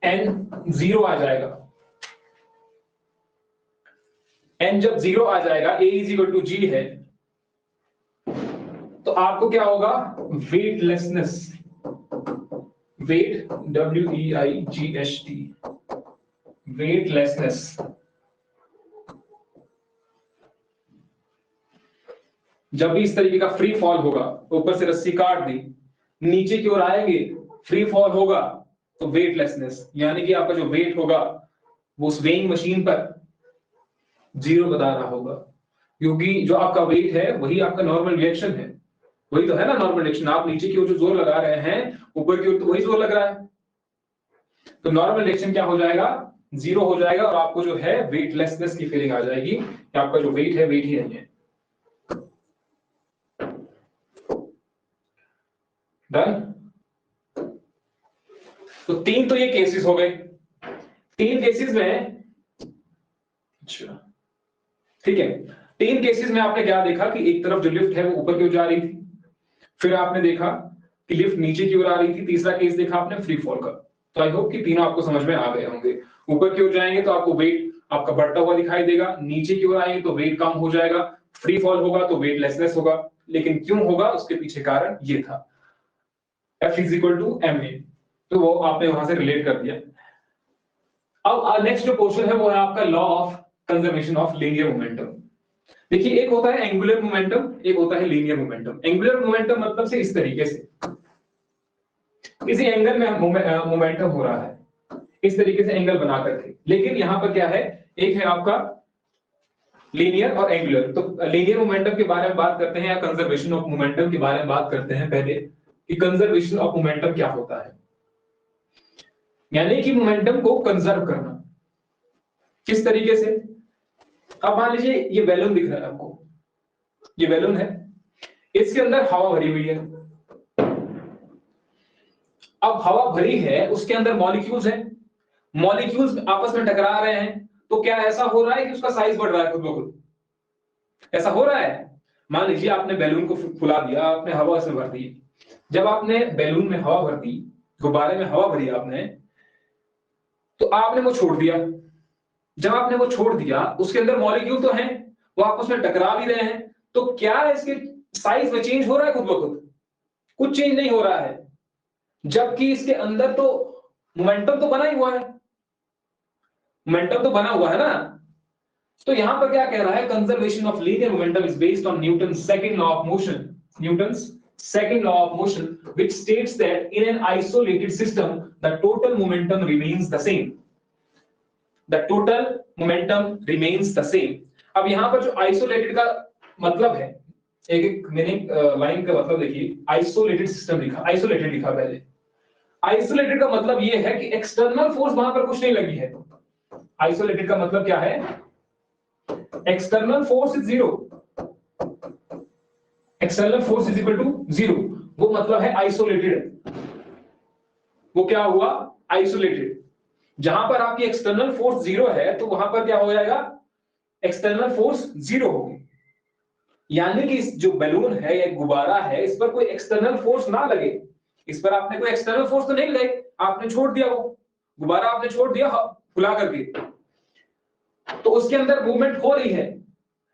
n 0 आ जाएगा, n जब 0 आ जाएगा, a is equal to g है, तो आपको क्या होगा, वेटलेसनेस, वेट WEIGHT, वेटलेसनेस। जब भी इस तरीके का फ्री फॉल होगा, ऊपर से रस्सी काट दी, नीचे की ओर आएंगे, फ्री फॉल होगा, तो वेटलेसनेस, यानी कि आपका जो वेट होगा वो उस वेइंग मशीन पर 0 बता रहा होगा, क्योंकि जो आपका वेट है वही आपका नॉर्मल रिएक्शन है, वही तो है ना नॉर्मल रिएक्शन। आप नीचे की ओर जो जोर लगा रहे हैं, ऊपर की ओर तो वही जोर लग रहा है, तो नॉर्मल रिएक्शन क्या हो जाएगा, 0 हो जाएगा, और आपको जो है वेटलेसनेस की फीलिंग आ जाएगी कि आपका जो वेट है, वेट ही नहीं है। डन। तो तीन तो ये केसेस हो गए, तीन केसेस में, अच्छा ठीक है, तीन केसेस में आपने क्या देखा कि एक तरफ जो लिफ्ट है वो ऊपर की ओर जा रही थी, फिर आपने देखा कि लिफ्ट नीचे की ओर आ रही थी, तीसरा केस देखा आपने फ्री फॉल का। तो आई होप कि तीनों आपको समझ में आ गए होंगे। ऊपर की ओर जाएंगे तो आपको वेट आपका बढ़ता हुआ दिखाई देगा, नीचे की ओर आएंगे तो वेट कम हो जाएगा, फ्री फॉल होगा तो वेट लेसनेस होगा। लेकिन क्यों होगा, उसके पीछे कारण ये था, F is equal to ma, तो वो आपने वहां से रिलेट कर दिया। अब नेक्स्ट जो क्वेश्चन है वो है आपका law of conservation of linear momentum. देखिए, एक होता है एंगुलर मोमेंटम, एक होता है लीनियर मोमेंटम। एंगुलर मोमेंटम मतलब से इस तरीके से, किसी एंगल में मोमेंटम हो रहा है, इस तरीके से एंगल बना करके। लेकिन यहां पर क्या है, एक है आपका लीनियर और एंगुलर। तो लीनियर मोमेंटम के बारे में बात करते हैं या कंजर्वेशन ऑफ मोमेंटम के बारे में बात करते हैं पहले, कि कंजर्वेशन ऑफ मोमेंटम क्या होता है, यानी कि मोमेंटम को कंजर्व करना। किस तरीके से, अब मान लीजिए ये बैलून दिख रहा है आपको, ये बैलून है, इसके अंदर हवा भरी हुई है। अब हवा भरी है, उसके अंदर मॉलिक्यूल्स हैं, मॉलिक्यूल्स आपस में टकरा रहे हैं, तो क्या ऐसा हो रहा है कि उसका साइज बढ़ रहा है खुद ब खुद, ऐसा हो रहा है। मान लीजिए आपने बैलून को फुला दिया, आपने हवा से भर दी, जब आपने बैलून में हवा भर दी, गुब्बारे में हवा भरी आपने, तो आपने वो छोड़ दिया। जब आपने वो छोड़ दिया, उसके अंदर मॉलिक्यूल तो हैं, वो आपस में टकरा भी रहे हैं, तो क्या इसके साइज में चेंज हो रहा है खुद ब खुद, कुछ चेंज नहीं हो रहा है, जबकि इसके अंदर तो मोमेंटम तो बना ही हुआ है, मोमेंटम तो बना हुआ है ना। तो यहां पर क्या कह रहा है, conservation of linear momentum is based on Newton second law of motion, Newton's second law of motion, which states that in an isolated system the total momentum remains the same, the total momentum remains the same। अब यहां पर जो आइसोलेटेड का मतलब है, एक एक मीनिंग लाइन का मतलब देखिए, आइसोलेटेड सिस्टम लिखा, आइसोलेटेड लिखा पहले। आइसोलेटेड का मतलब ये है कि एक्सटर्नल फोर्स वहां पर कुछ नहीं लगी है। आइसोलेटेड का मतलब क्या है, external force is 0, external force is equal to 0, वो मतलब है आइसोलेटेड। वो क्या हुआ? आइसोलेटेड। जहां पर आपकी एक्सटर्नल फोर्स 0 है तो वहां पर क्या हो जाएगा? एक्सटर्नल फोर्स 0 होगी। यानी कि जो बैलून है या गुब्बारा है, इस पर कोई एक्सटर्नल फोर्स ना लगे। इस पर आपने कोई एक्सटर्नल फोर्स तो नहीं लगाई, आपने छोड़ दिया, वो गुब्बारा आपने छोड़ दिया फुला करके, तो उसके अंदर मूवमेंट हो रही है,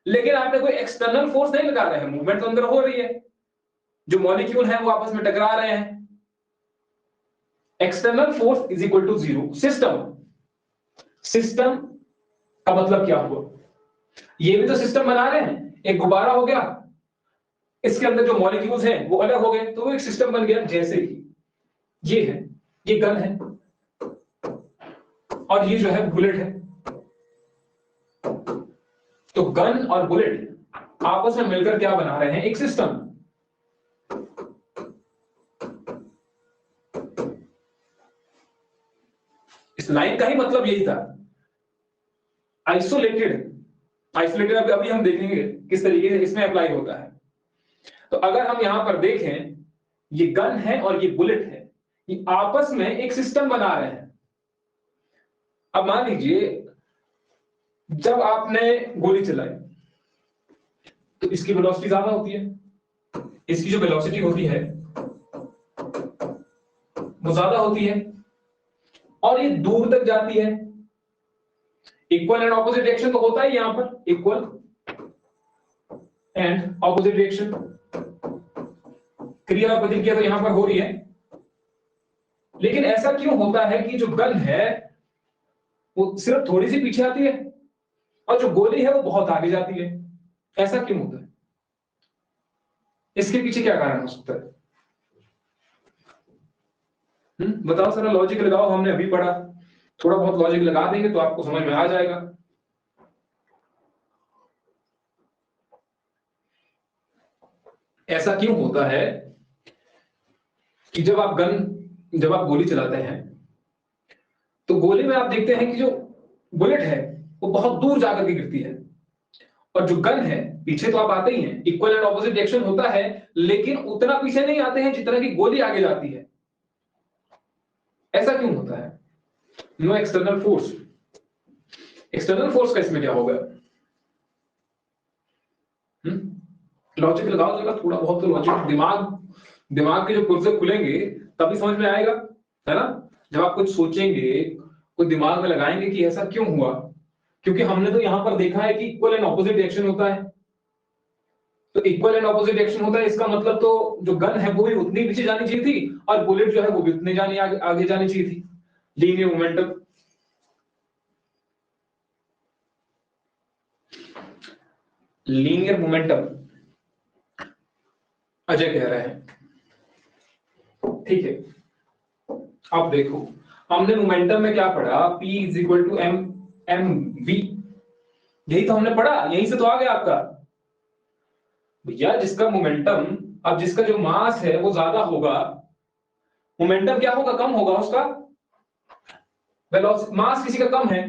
लेकिन आपने कोई एक्सटर्नल फोर्स नहीं लगा रहे हैं, मूवमेंट तो अंदर हो रही है। जो मॉलिक्यूल है वो आपस में टकरा रहे हैं। External force is equal to 0। System का मतलब क्या हुआ? ये भी तो सिस्टम बना रहे हैं। एक गुब्बारा हो गया, इसके अंदर जो मॉलिक्यूल्स हैं वो अलग हो गए, तो वो एक सिस्टम बन गया। जैसे कि ये है, ये गन है, और ये जो है बुलेट है। तो गन और बुलेट आपस में मिलकर क्या बना रहे हैं? एक सिस्टम। इस लाइन का ही मतलब यही था, आइसोलेटेड। आइसोलेटेड अभी हम देखेंगे किस तरीके से इसमें अप्लाई होता है। तो अगर हम यहां पर देखें, ये गन है और ये बुलेट है, ये आपस में एक सिस्टम बना रहे हैं। अब मान लीजिए जब आपने गोली चलाई तो इसकी वेलोसिटी ज्यादा होती है, इसकी जो वेलोसिटी होती है वो ज्यादा होती है, और ये दूर तक जाती है। इक्वल एंड ऑपोजिट रिएक्शन तो होता है यहां पर, इक्वल एंड ऑपोजिट रिएक्शन, क्रिया और प्रतिक्रिया तो यहां पर हो रही है। लेकिन ऐसा क्यों होता है कि जो गन है वो सिर्फ थोड़ी सी पीछे आती है और जो गोली है वो बहुत आगे जाती है? ऐसा क्यों होता है? इसके पीछे क्या कारण हो सकता है? बताओ, सारा लॉजिक लगाओ। हमने अभी पढ़ा, थोड़ा बहुत लॉजिक लगा देंगे तो आपको समझ में आ जाएगा। ऐसा क्यों होता है कि जब आप गोली चलाते हैं तो गोली में आप देखते हैं कि जो बुलेट है वो बहुत दूर जाकर के गिरती है, और जो गन है पीछे तो आप आते ही हैं, इक्वल एंड ऑपोजिट रिएक्शन होता है, लेकिन उतना पीछे नहीं आते हैं जितना की गोली आगे जाती है। ऐसा क्यों होता है? No external force. External force का इसमें क्या होगा? लॉजिक लगाओ जरा, थोड़ा बहुत तो लॉजिक, दिमाग के जो पुर्जे खुलेंगे तभी समझ में आएगा, है ना? जब आप कुछ सोचेंगे, कुछ दिमाग में लगाएंगे कि ऐसा क्यों हुआ, क्योंकि हमने तो यहां पर देखा है कि इक्वल एंड ऑपोजिट रिएक्शन होता है। तो इक्वल एंड ऑपोजिट रिएक्शन होता है, इसका मतलब तो जो गन है वो भी उतनी पीछे जानी चाहिए थी, और बुलेट जो है वो भी उतनी आगे जानी चाहिए थी। Linear momentum. Linear momentum Ajay कह रहे हैं, ठीक है। अब देखो, हमने मोमेंटम में क्या पढ़ा? P is equal to M V. यही तो हमने पढ़ा, यहीं से तो आ गया आपका भैया। जिसका मोमेंटम, अब जिसका जो मास है वो ज्यादा होगा, मोमेंटम क्या होगा? कम होगा उसका। वेलोसिटी, मास किसी का कम है,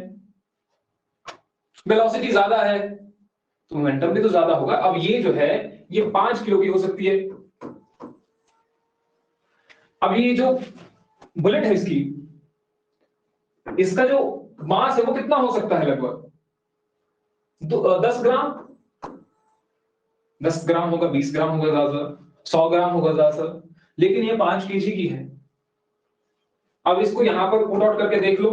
वेलोसिटी ज्यादा है, तो मोमेंटम भी तो ज्यादा होगा। अब ये जो है ये 5 किलो की हो सकती है। अब ये जो बुलेट है इसका जो मास है वो कितना हो सकता है? लगभग 10 ग्राम। 10 ग्राम होगा, 20 ग्राम होगा ज्यादा, 100 ग्राम होगा ज्यादा, लेकिन ये 5 केजी की है। अब इसको यहां पर पुट आउट करके देख लो,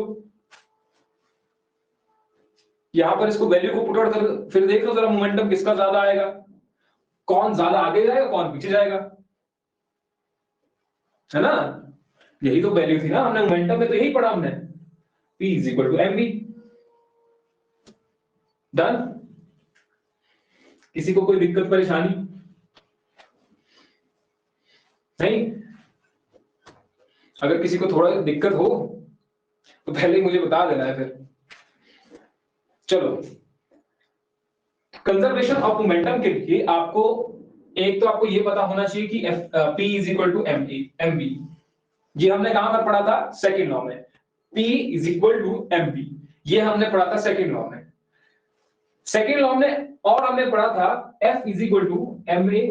यहां पर इसको वैल्यू को पुट आउट कर फिर देख लो जरा, मोमेंटम किसका ज्यादा आएगा, कौन ज्यादा आगे जाएगा, कौन पीछे जाएगा, है ना? यही तो वैल्यू थी ना, हमने मोमेंटम में तो यही पढ़ा हमने, P is equal to mv। Done? किसी को कोई दिक्कत परेशानी नहीं? अगर किसी को थोड़ा दिक्कत हो तो पहले ही मुझे बता देना है फिर। चलो, कंजर्वेशन ऑफ मोमेंटम के लिए आपको एक तो आपको ये पता होना चाहिए कि P is equal to M B. ये हमने कहां पर पढ़ा था? सेकेंड लॉ में। P is equal to M B, ये हमने पढ़ा था सेकेंड लॉ में। सेकेंड लॉ में और हमने पढ़ा था F is equal to M A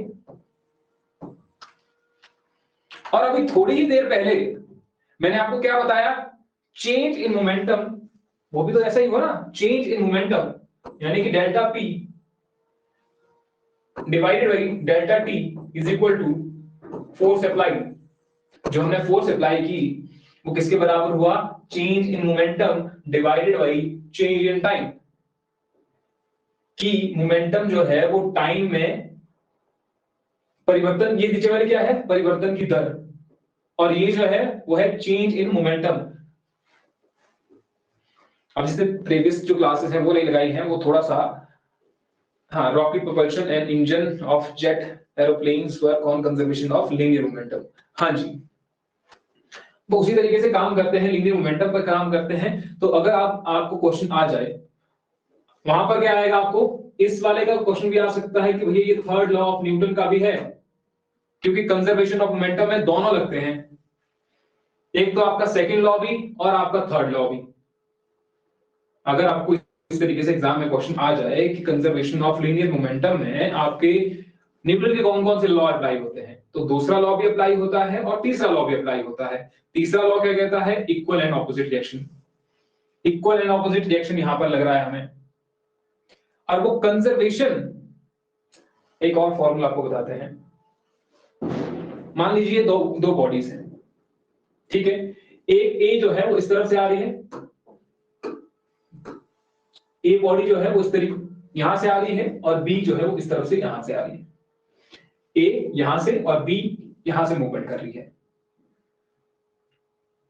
और अभी थोड़ी ही देर पहले मैंने आपको क्या बताया, चेंज इन मोमेंटम, वो भी तो ऐसा ही हुआ ना, चेंज इन मोमेंटम यानी कि delta P divided by delta T is equal to force applied. जो हमने फोर्स अप्लाई की वो किसके बराबर हुआ, change in momentum divided by change in time. कि मोमेंटम जो है वो टाइम में परिवर्तन, ये नीचे वाले क्या है, परिवर्तन की दर, और ये जो है वो है चेंज इन मोमेंटम। अब जैसे प्रीवियस जो क्लासेस हैं वो नहीं लगाई हैं, वो थोड़ा सा, हाँ, rocket propulsion and engine of jet aeroplanes work on conservation of linear momentum. हाँ जी, वो उसी तरीके से काम करते हैं, लीनियर मोमेंटम पर काम करते हैं। तो अगर आपको क्वेश्चन आ जाए, वहां पर क्या आएगा, आपको इस वाले का क्वेश्चन भी आ सकता है कि भैया ये थर्ड लॉ ऑफ न्यूटन का भी है, क्योंकि कंजर्वेशन ऑफ मोमेंटम में दोनों लगते हैं, एक तो आपका सेकंड लॉ भी और आपका थर्ड लॉ भी। अगर आपको इस तरीके से एग्जाम में क्वेश्चन आ जाए कि कंजर्वेशन ऑफ लीनियर मोमेंटम में आपके न्यूटन के कौन कौन से लॉ अप्लाई होते हैं, तो दूसरा लॉ भी अप्लाई होता है और तीसरा लॉ भी अप्लाई होता है। तीसरा लॉ क्या कहता है, equal and opposite reaction. Equal and opposite reaction यहां पर लग रहा है हमें। और वो कंजर्वेशन, एक और फॉर्मूला आपको बताते हैं। मान लीजिए दो बॉडीज हैं, ठीक है, एक ए जो है वो इस तरफ से आ रही है, ए बॉडी जो है वो इस तरीके यहां से आ रही है, और बी जो है वो इस तरफ से यहां से आ रही है। ए यहां से और बी यहां से मूवमेंट कर रही है,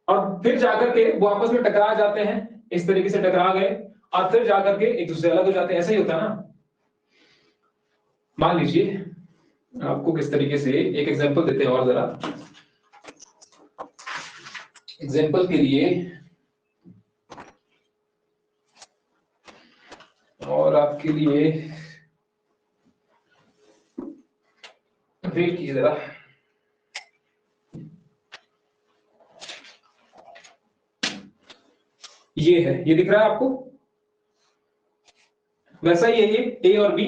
और फिर जाकर के वो आपस में टकरा जाते हैं, इस तरीके से टकरा गए और फिर जाकर के एक दूसरे अलग हो जाते हैं। ऐसा ही होता है ना। मान लीजिए आपको किस तरीके से एक एग्जांपल देते हैं, और जरा एग्जांपल के लिए, और आपके लिए वेट कीजिए जरा। ये है, ये दिख रहा है आपको, वैसा ही है ये ए और बी।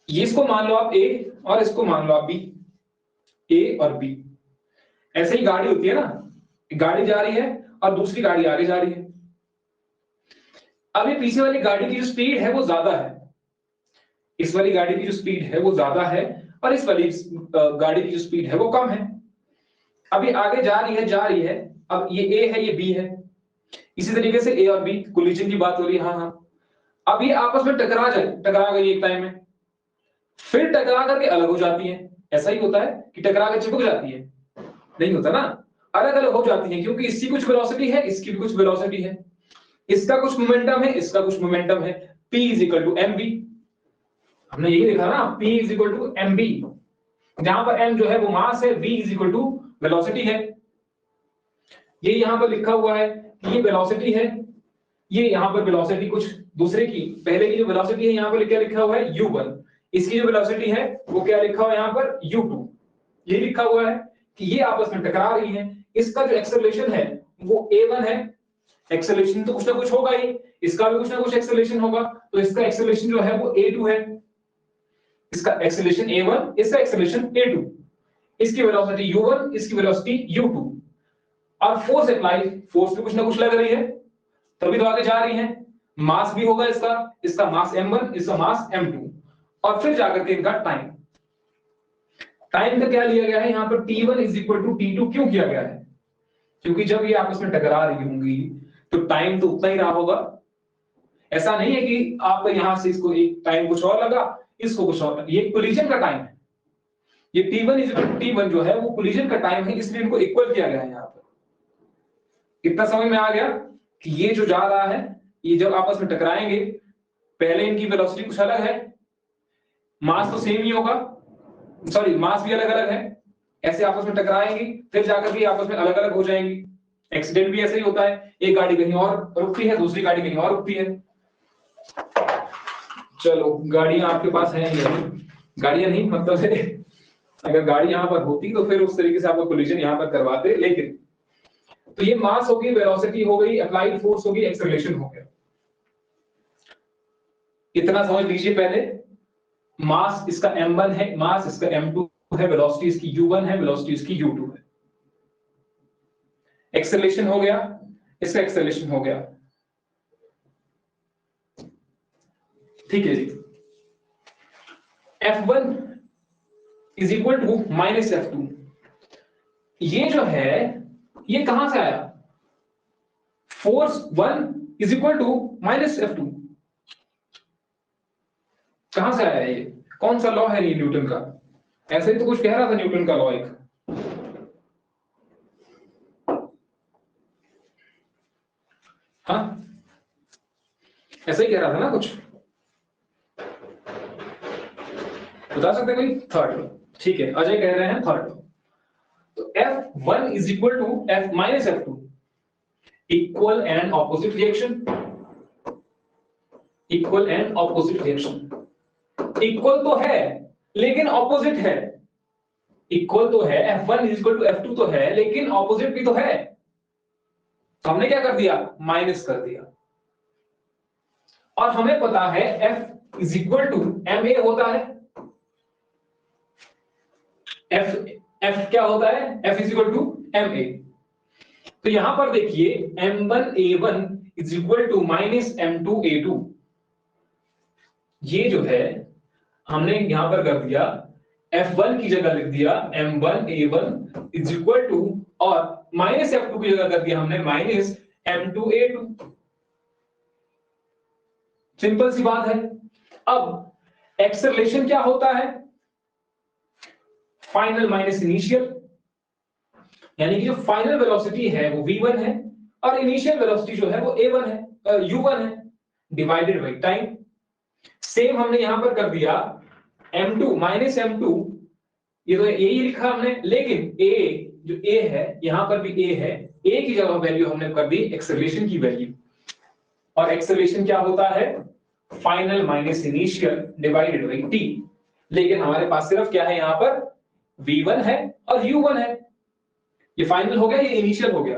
ये इसको मान लो आप ए और इसको मान लो आप बी, ए और बी। ऐसे ही गाड़ी होती है ना, गाड़ी जा रही है और दूसरी गाड़ी आगे जा रही है। अब ये पीछे वाली गाड़ी की जो स्पीड है वो ज्यादा है, इस वाली गाड़ी की जो स्पीड है वो ज्यादा है, और इस वाली गाड़ी की जो स्पीड है वो कम है। अब ये आगे जा रही है, अब ये ए है ये बी है, इसी तरीके से ए और बी कोलिजन की बात हो रही है। हाँ हाँ, अब ये आपस में टकरा गई एक टाइम में, फिर टकरा करके अलग हो जाती है। ऐसा ही होता है कि टकरा कर चिपक जाती है, नहीं होता ना, अलग अलग हो जाती है, क्योंकि इसकी कुछ वेलोसिटी है, इसकी भी कुछ वेलोसिटी है, इसका कुछ मोमेंटम है, इसका कुछ मोमेंटम है। P is equal to M B, हमने यही देखा ना, P is equal to M B, जहां पर m जो है वो मास है, v is equal to velocity है। ये यहां पर लिखा हुआ है कि ये वेलोसिटी है, ये यहां पर वेलोसिटी कुछ दूसरे की, पहले की जो वेलोसिटी है यहां पर क्या लिखा हुआ है u1, इसकी जो वेलोसिटी है वो क्या लिखा हुआ है यहां पर u2। ये लिखा हुआ है कि ये आपस में टकरा रही है, इसका जो एक्सेलरेशन है वो a1 है, एक्सेलरेशन तो कुछ ना कुछ होगा ही, इसका भी कुछ ना कुछ एक्सेलरेशन होगा, तो इसका एक्सेलरेशन जो है वो a2 है, इसका एक्सेलरेशन a1, इसका एक्सेलरेशन a2, इसकी वेलोसिटी u1, इसकी वेलोसिटी u2, और फोर्स अप्लाई, फोर्स भी कुछ ना कुछ लग रही है, तभी तो आगे जा रही है। मास भी होगा इसका, इसका मास m1, इसका मास m2, और फिर जाकर के इनका टाइम, टाइम का क्या लिया गया है यहां पर t1 is equal to t2, क्यों किया गया है, क्योंकि जब ये आपस में टकरा रही होंगी तो टाइम तो उतना ही रहा होगा। ऐसा नहीं है कि आपका यहां से इसको एक टाइम कुछ और लगा, इसको कुछ और लगा, ये कोलिजन का टाइम है, ये t1 is equal to t1 जो है वो कोलिजन का टाइम है, इसलिए इनको इक्वल किया गया है यहां पर। इतना समझ में आ गया कि ये जो जा रहा है, ये जब आपस में टकराएंगे, पहले इनकी वेलोसिटी कुछ अलग है, मास तो सेम ही होगा, सॉरी मास भी अलग अलग है, ऐसे आपस में टकराएंगी, फिर जाकर भी आपस में अलग अलग हो जाएंगी। एक्सीडेंट भी ऐसे ही होता है, एक गाड़ी कहीं और रुकती है, दूसरी गाड़ी कहीं और रुकती है। चलो गाड़ियां आपके पास हैं या नहीं, गाड़ियां नहीं मतलब है, अगर गाड़ी यहां पर होती तो फिर उस तरीके से आपको कोलिजन यहां पर करवाते, लेकिन तो ये मास होगी, वेलोसिटी हो गई, अप्लाइड फोर्स होगी, एक्सेलरेशन हो गया। इतना समझ लीजिए पहले, मास इसका m1 है, मास इसका m2 है, वेलोसिटी इसकी u1 है, वेलोसिटी इसकी u2 है। एक्सेलरेशन हो गया, इसका एक्सेलरेशन हो गया, ठीक है जी। F1 is equal to minus F2। ये जो है ये कहां से आया? Force 1 is equal to minus F2, कहां से आया ये? कौन सा लॉ है ये न्यूटन का? ऐसे ही तो कुछ कह रहा था न्यूटन का लॉ एक, हाँ ऐसे ही कह रहा था ना कुछ, बता सकते कोई? थर्ड लॉ, ठीक है, अजय कह रहे हैं थर्ड लॉ। तो F1 is equal to F minus F2, equal and opposite reaction, equal and opposite reaction. Equal तो है लेकिन ऑपोजिट है, इक्वल तो है, F1 is equal to F2 तो है लेकिन ऑपोजिट भी तो है। हमने क्या कर दिया? माइनस कर दिया। और हमें पता है F is equal to ma होता है। F क्या होता है? F is equal to ma। तो यहां पर देखिए m1a1 is equal to minus m2a2, ये जो है हमने यहां पर कर दिया, F1 की जगह लिख दिया m1a1 इज इक्वल टू, और माइनस F2 की जगह कर दिया हमने माइनस m2a2। सिंपल सी बात है। अब एक्सेलरेशन क्या होता है? फाइनल माइनस इनिशियल, यानी कि जो फाइनल वेलोसिटी है वो v1 है और इनिशियल वेलोसिटी जो है वो a1 है, u1 है, डिवाइडेड बाय टाइम। सेम हमने यहां पर कर दिया m2 माइनस m2, ये तो यही लिखा हमने, लेकिन a जो a है यहां पर भी a है, a की जगह वैल्यू हमने कर दी एक्सेलरेशन की वैल्यू, और एक्सेलरेशन क्या होता है? Final minus initial divided by t। लेकिन हमारे पास सिर्फ क्या है यहां पर? v1 है और u1 है, ये फाइनल हो गया, ये इनिशियल हो गया।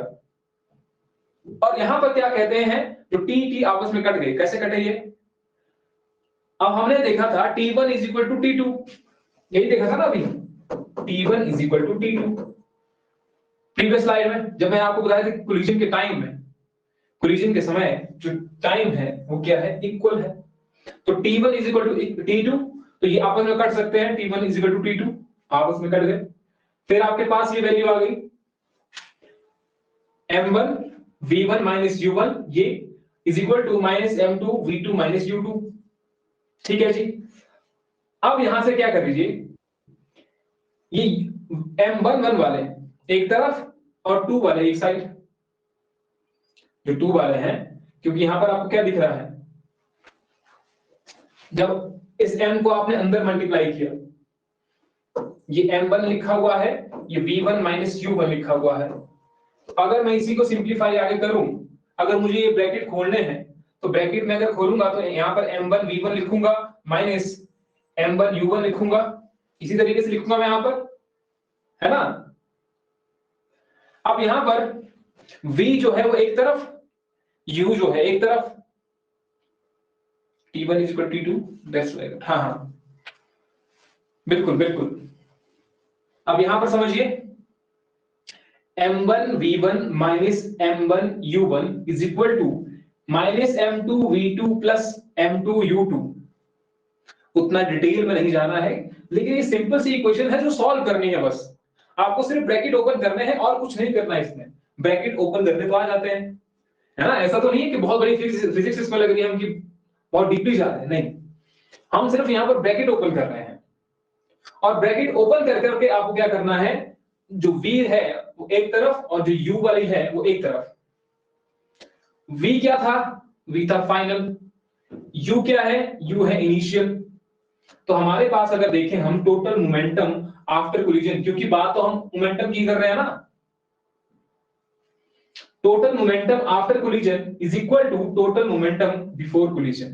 और यहां पर क्या कहते हैं, जो t t आपस में कट गए, कैसे कटे ये? अब हमने देखा था t1 is equal to t2, यही देखा था ना अभी, t1 is equal to t2 previous slide में, जब मैं आपको बताया था कोलिजन के टाइम में, कोलिजन के समय जो टाइम है वो क्या है? इक्वल है। तो t1 is equal to t2, तो ये आपस में कट सकते हैं, t1 is equal to t2 आपस में कट गए। फिर आपके पास ये वैल्यू आ गई m1 v1 माइनस u1, ये is equal to minus m2 v2 minus u2, ठीक है जी। अब यहां से क्या कर लीजिए, ये m11 वाले एक तरफ और 2 वाले एक साइड, जो 2 वाले हैं, क्योंकि यहां पर आपको क्या दिख रहा है, जब इस m को आपने अंदर मल्टीप्लाई किया, ये m1 लिखा हुआ है, ये v1 माइनस u1 लिखा हुआ है। अगर मैं इसी को सिंप्लीफाई आगे करूं, अगर मुझे ये ब्रैकेट खोलने हैं, तो ब्रैकेट में अगर खोलूंगा तो यहां पर m1 v1 लिखूंगा माइनस m1 u1 लिखूंगा, इसी तरीके से लिखूंगा मैं यहां पर, है ना। अब यहां पर v जो है वो एक तरफ, u जो है एक तरफ, t1 is equal t2, that's right, हाँ हाँ बिल्कुल बिल्कुल। अब यहां पर समझिए m1 v1 minus m1 u1 is equal to minus m2 v2 plus m2 u2। उतना डिटेल में नहीं जाना है, लेकिन ये सिंपल सी इक्वेशन है जो सॉल्व करनी है, बस आपको सिर्फ ब्रैकेट ओपन करने हैं और कुछ नहीं करना है इसमें। ब्रैकेट ओपन करने तो आ जाते हैं, है ना, ऐसा तो नहीं है कि बहुत बड़ी फिजिक्स इसमें लग रही है, हम कि बहुत डीपली जा रहे हैं, नहीं, हम सिर्फ यहां पर ब्रैकेट ओपन कर रहे हैं। और ब्रैकेट ओपन कर करके आपको क्या करना है, जो v है वो एक तरफ और जो u वाली है वो एक तरफ। v क्या था? v था फाइनल। u क्या है? u है इनिशियल। तो हमारे पास अगर देखें हम टोटल मोमेंटम आफ्टर कोलिजन, क्योंकि बात तो हम मोमेंटम की कर रहे हैं ना, total momentum after collision is equal to total momentum before collision.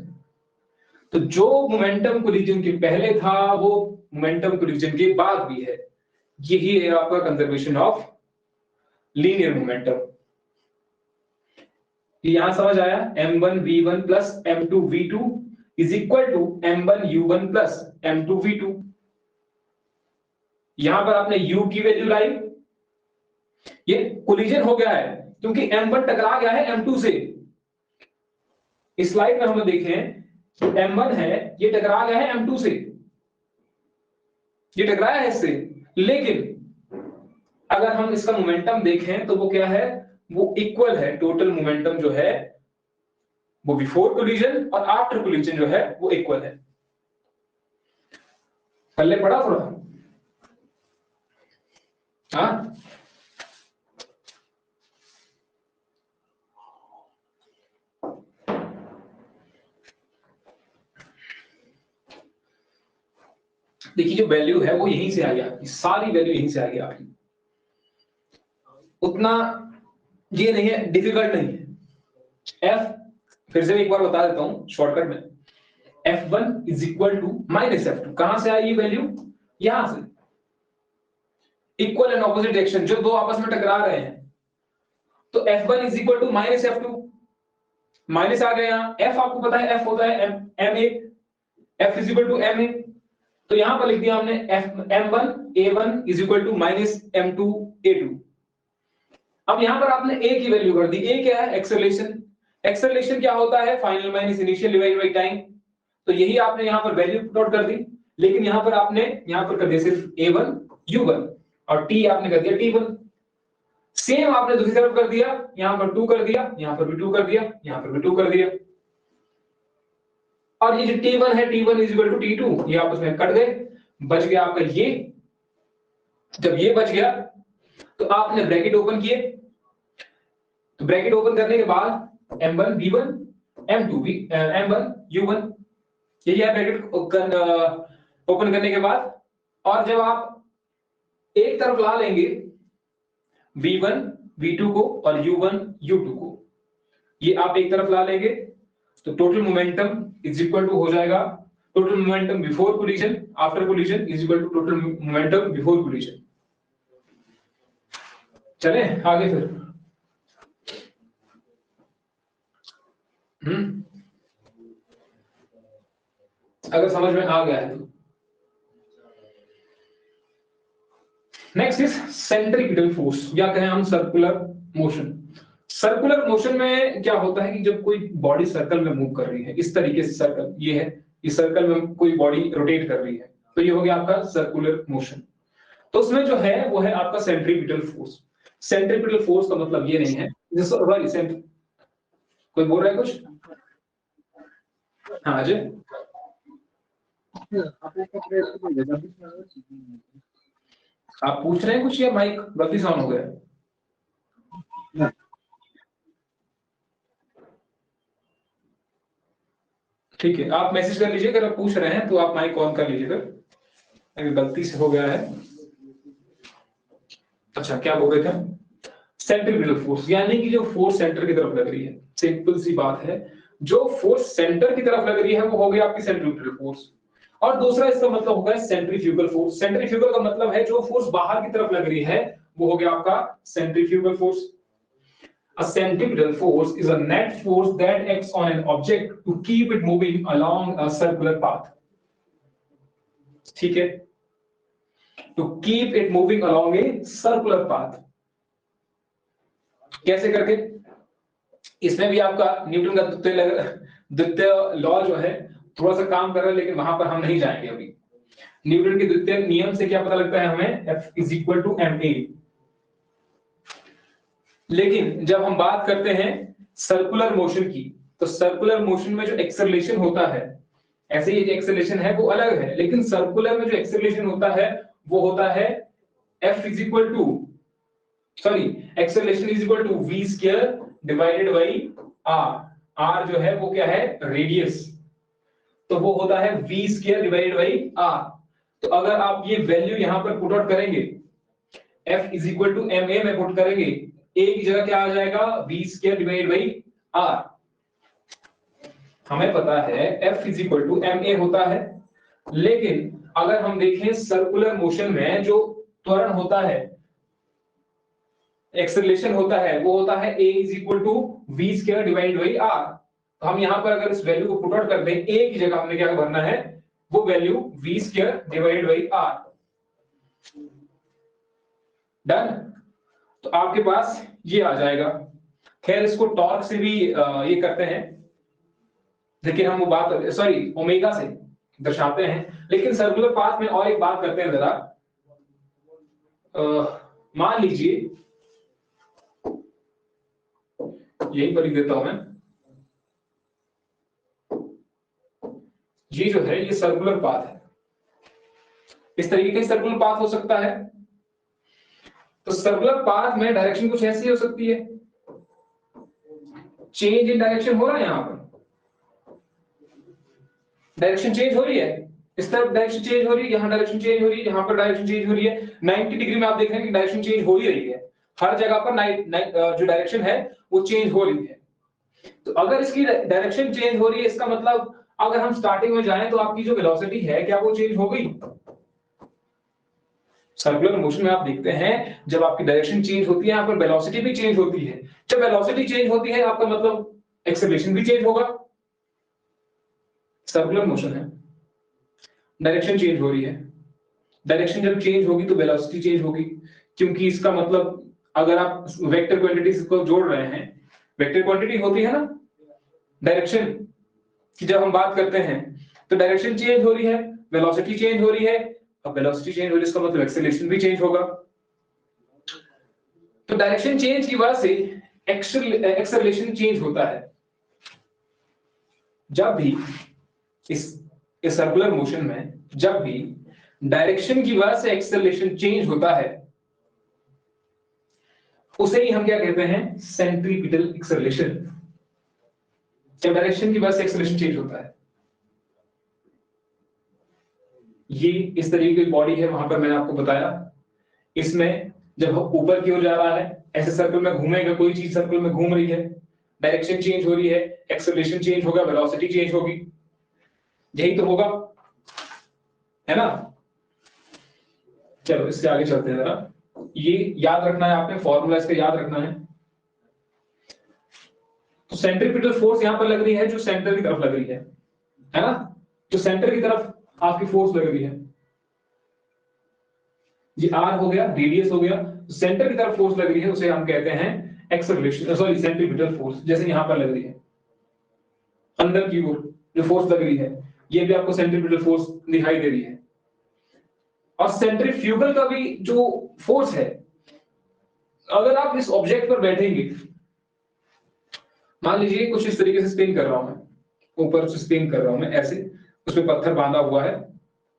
तो जो मोमेंटम कोलिजन के पहले था वो मोमेंटम कोलिजन के बाद भी है, यही है आपका कंजर्वेशन ऑफ लीनियर मोमेंटम। यहां समझ आया? m1 v1 plus m2 v2 is equal to m1 u1 plus m2 v2। यहां पर आपने u की वैल्यू लाई, ये कोलिजन हो गया है क्योंकि m1 टकरा गया है m2 से। इस स्लाइड में हम देखें m1 है, ये टकरा गया है m2 से, ये टकराया है इससे। लेकिन अगर हम इसका मोमेंटम देखें तो वो क्या है, वो इक्वल है। टोटल मोमेंटम जो है वो बिफोर कोलिजन और आफ्टर कोलिजन जो है वो इक्वल है। पहले पढ़ा थोड़ा, हाँ देखिए जो वैल्यू है वो यहीं से आ गया, सारी वैल्यू यहीं से आ गया आपकी, उतना ये नहीं है, डिफिकल्ट नहीं है। एफ फिर से एक बार बता देता हूं शॉर्टकट में, F1 is equal to minus F2। कहां से आई ये वैल्यू, यहां से। इक्वल एंड ऑपोजिट डायरेक्शन, जो दो आपस में टकरा रहे हैं, तो F1 is equal to minus F2, minus आ गया यहां। F आपको पता है F होता है ma, F is equal to ma, तो यहां पर लिख दिया हमने M1 A1 is equal to minus M2 A2। अब यहां पर आपने A की वैल्यू कर दी। A क्या है, एक्सेलरेशन। एक्सेलरेशन क्या होता है, final minus initial divided by time. तो यही आपने यहां पर वैल्यू पुट आउट कर दी, लेकिन यहां पर आपने यहां पर कर दिया सिर्फ A1 U1 और T आपने कर दिया T1। सेम आपने दूसरी तरफ कर दिया, यहां पर 2 कर दिया, यहां पर भी 2 कर दिया, यहां पर भी 2 कर दिया। और ये जो T1 है, T1 is equal to T2, ये आपस में कट गए, बच गया आपका ये। जब ये बच गया तो आपने ब्रैकेट ओपन किए, तो ब्रैकेट ओपन करने के बाद M1 V1 M2 M1 U1, यही है ब्रैकेट ओपन करने के बाद। और जब आप एक तरफ ला लेंगे V1 V2 को और U1 U2 को, ये आप एक तरफ ला लेंगे तो total momentum is equal to हो जाएगा total momentum before collision after collision is equal to total momentum before collision. चले आगे फिर। अगर समझ में आ गया है तो। नेक्स्ट इज सेंट्रीपिटल फोर्स, या कहें हम सर्कुलर मोशन। सर्कुलर मोशन में क्या होता है कि जब कोई बॉडी सर्कल में मूव कर रही है, इस तरीके से सर्कल ये है, इस सर्कल में कोई बॉडी रोटेट कर रही है, तो ये हो गया आपका सर्कुलर मोशन। तो उसमें जो है वो है आपका सेंट्रीपिटल फोर्स। सेंट्रीपिटल फोर्स का मतलब ये नहीं है, कोई बोल रहा है कुछ, हाँ अजय आप पूछ रहे हैं कुछ या माइक गलती से ऑन हो गया? ठीक है, आप मैसेज कर लीजिए, अगर आप पूछ रहे हैं तो आप माइक ऑन कर लीजिए, अगर गलती से हो गया है। अच्छा क्या बोल रहे थे, सेंट्रीपिटल फोर्स, यानी कि जो फोर्स सेंटर की तरफ लग रही है। सिंपल सी बात है, जो फोर्स सेंटर की तरफ लग रही है वो हो गया आपकी सेंट्रीपिटल फोर्स। और दूसरा इसका मतलब होगा सेंट्रीफ्यूगल फोर्स। सेंट्रीफ्यूगल का मतलब है जो फोर्स बाहर की तरफ लग रही है वो हो गया आपका centrifugal force. A centripetal force is a net force that acts on an object to keep it moving along a circular path. ठीक है, to keep it moving along a circular path। कैसे करके, इसमें भी आपका न्यूटन का द्वितीय लॉ जो है थोड़ा सा काम कर रहा है, लेकिन वहां पर हम नहीं जाएंगे अभी। न्यूटन के द्वितीय नियम से क्या पता लगता है हमें, F is equal to ma। लेकिन जब हम बात करते हैं सर्कुलर मोशन की, तो सर्कुलर मोशन में जो एक्सेलरेशन होता है, ऐसे ही जो एक्सेलरेशन है वो अलग है, लेकिन सर्कुलर में जो एक्सेलरेशन होता है वो होता है F is equal to acceleration is equal to v square divided by r जो है वो क्या है, रेडियस, तो वो होता है v square divided by r। तो अगर आप ये वैल्यू यहां पर पुट आउट करेंगे, F is equal to ma में पुट करेंगे, a की जगह क्या आ जाएगा, v square divided by r। हमें पता है F is equal to ma होता है, लेकिन अगर हम देखें सर्कुलर मोशन में जो त्वरण होता है, एक्सेलरेशन होता है, वो होता है a is equal to v square divided by r। तो हम यहां पर अगर इस वैल्यू को पुट आउट कर दें, a की जगह हमने क्या भरना है, वो value v square divided by r। Done. तो आपके पास ये आ जाएगा। खैर इसको टॉर्क से भी ये करते हैं, लेकिन हम वो बात सॉरी ओमेगा से दर्शाते हैं। लेकिन सर्कुलर पाथ में और एक बात करते हैं जरा। मान लीजिए यही पर लिख देता हूं मैं, ये जो है ये सर्कुलर पाथ है। इस तरीके का सर्कुलर पाथ हो सकता है। तो सर्कुलर पाथ में डायरेक्शन कुछ ऐसी हो सकती है, चेंज इन डायरेक्शन हो रहा है, यहां पर डायरेक्शन चेंज हो रही है, इस तरफ डायरेक्शन चेंज हो रही है, यहां डायरेक्शन चेंज हो रही है, यहां पर डायरेक्शन चेंज हो रही है। 90 डिग्री में आप देख रहे हैं कि डायरेक्शन चेंज हो ही रही है, हर जगह पर जो डायरेक्शन है वो चेंज हो रही है। तो अगर इसकी डायरेक्शन चेंज हो रही है, इसका मतलब अगर हम स्टार्टिंग में जाएं तो आपकी जो वेलोसिटी है क्या वो चेंज हो गई? सर्कुलर मोशन में आप देखते हैं जब आपकी डायरेक्शन चेंज होती है, यहां पर वेलोसिटी भी चेंज होती है। जब वेलोसिटी चेंज होती है आपका मतलब एक्सेलरेशन भी चेंज होगा। सर्कुलर मोशन है, डायरेक्शन चेंज हो रही है, डायरेक्शन जब चेंज होगी तो वेलोसिटी चेंज होगी, क्योंकि इसका मतलब अगर आप वेक्टर क्वांटिटीज को जोड़ रहे हैं, वेक्टर क्वांटिटी होती है ना डायरेक्शन की, जब हम बात करते हैं तो डायरेक्शन चेंज हो रही है, वेलोसिटी चेंज हो रही है। अब वेलोसिटी चेंज हो रही है इसका मतलब एक्सेलरेशन भी चेंज होगा। तो डायरेक्शन चेंज की वजह से एक्सेलरेशन चेंज होता है। जब भी इस सर्कुलर मोशन में जब भी डायरेक्शन की वजह से एक्सेलरेशन चेंज होता है, उसे ही हम क्या कहते हैं? Centripetal acceleration. जब डायरेक्शन की वजह से एक्सेलरेशन चेंज होता है, ये इस तरीके की बॉडी है, वहां पर मैंने आपको बताया। इसमें जब ऊपर की ओर जा रहा है, ऐसे सर्कल में घूमेगा, कोई चीज सर्कल में घूम रही है, डायरेक्शन चेंज हो रही है, एक्सेलरेशन चेंज होगा, वेलोसिटी चेंज होगी, यही तो होगा, है ना? चलो इससे आगे चलते हैं जरा। ये याद रखना है आपने, फॉर्मूला इसका याद रखना है। तो सेंट्रीपिटल फोर्स यहां पर लग रही है जो सेंटर की तरफ लग रही है ना? जो सेंटर की तरफ आपकी फोर्स लग रही है, ये आर हो गया, रेडियस हो गया, तो सेंटर की तरफ फोर्स लग रही है उसे हम कहते हैं एक्सेलरेशन, सॉरी सेंट्रीपिटल फोर्स। जैसे यहां पर लग रही है अंदर की ओर जो फोर्स लग रही है, ये भी आपको सेंट्रीपिटल फोर्स दिखाई दे रही है। और सेंट्रीफ्यूगल का भी जो फोर्स है, अगर आप इस ऑब्जेक्ट पर बैठेंगे, मान लीजिए कुछ इस तरीके से स्पिन कर रहा हूं मैं, ऊपर से स्पिन कर रहा हूं मैं ऐसे, उसमें पत्थर बांधा हुआ है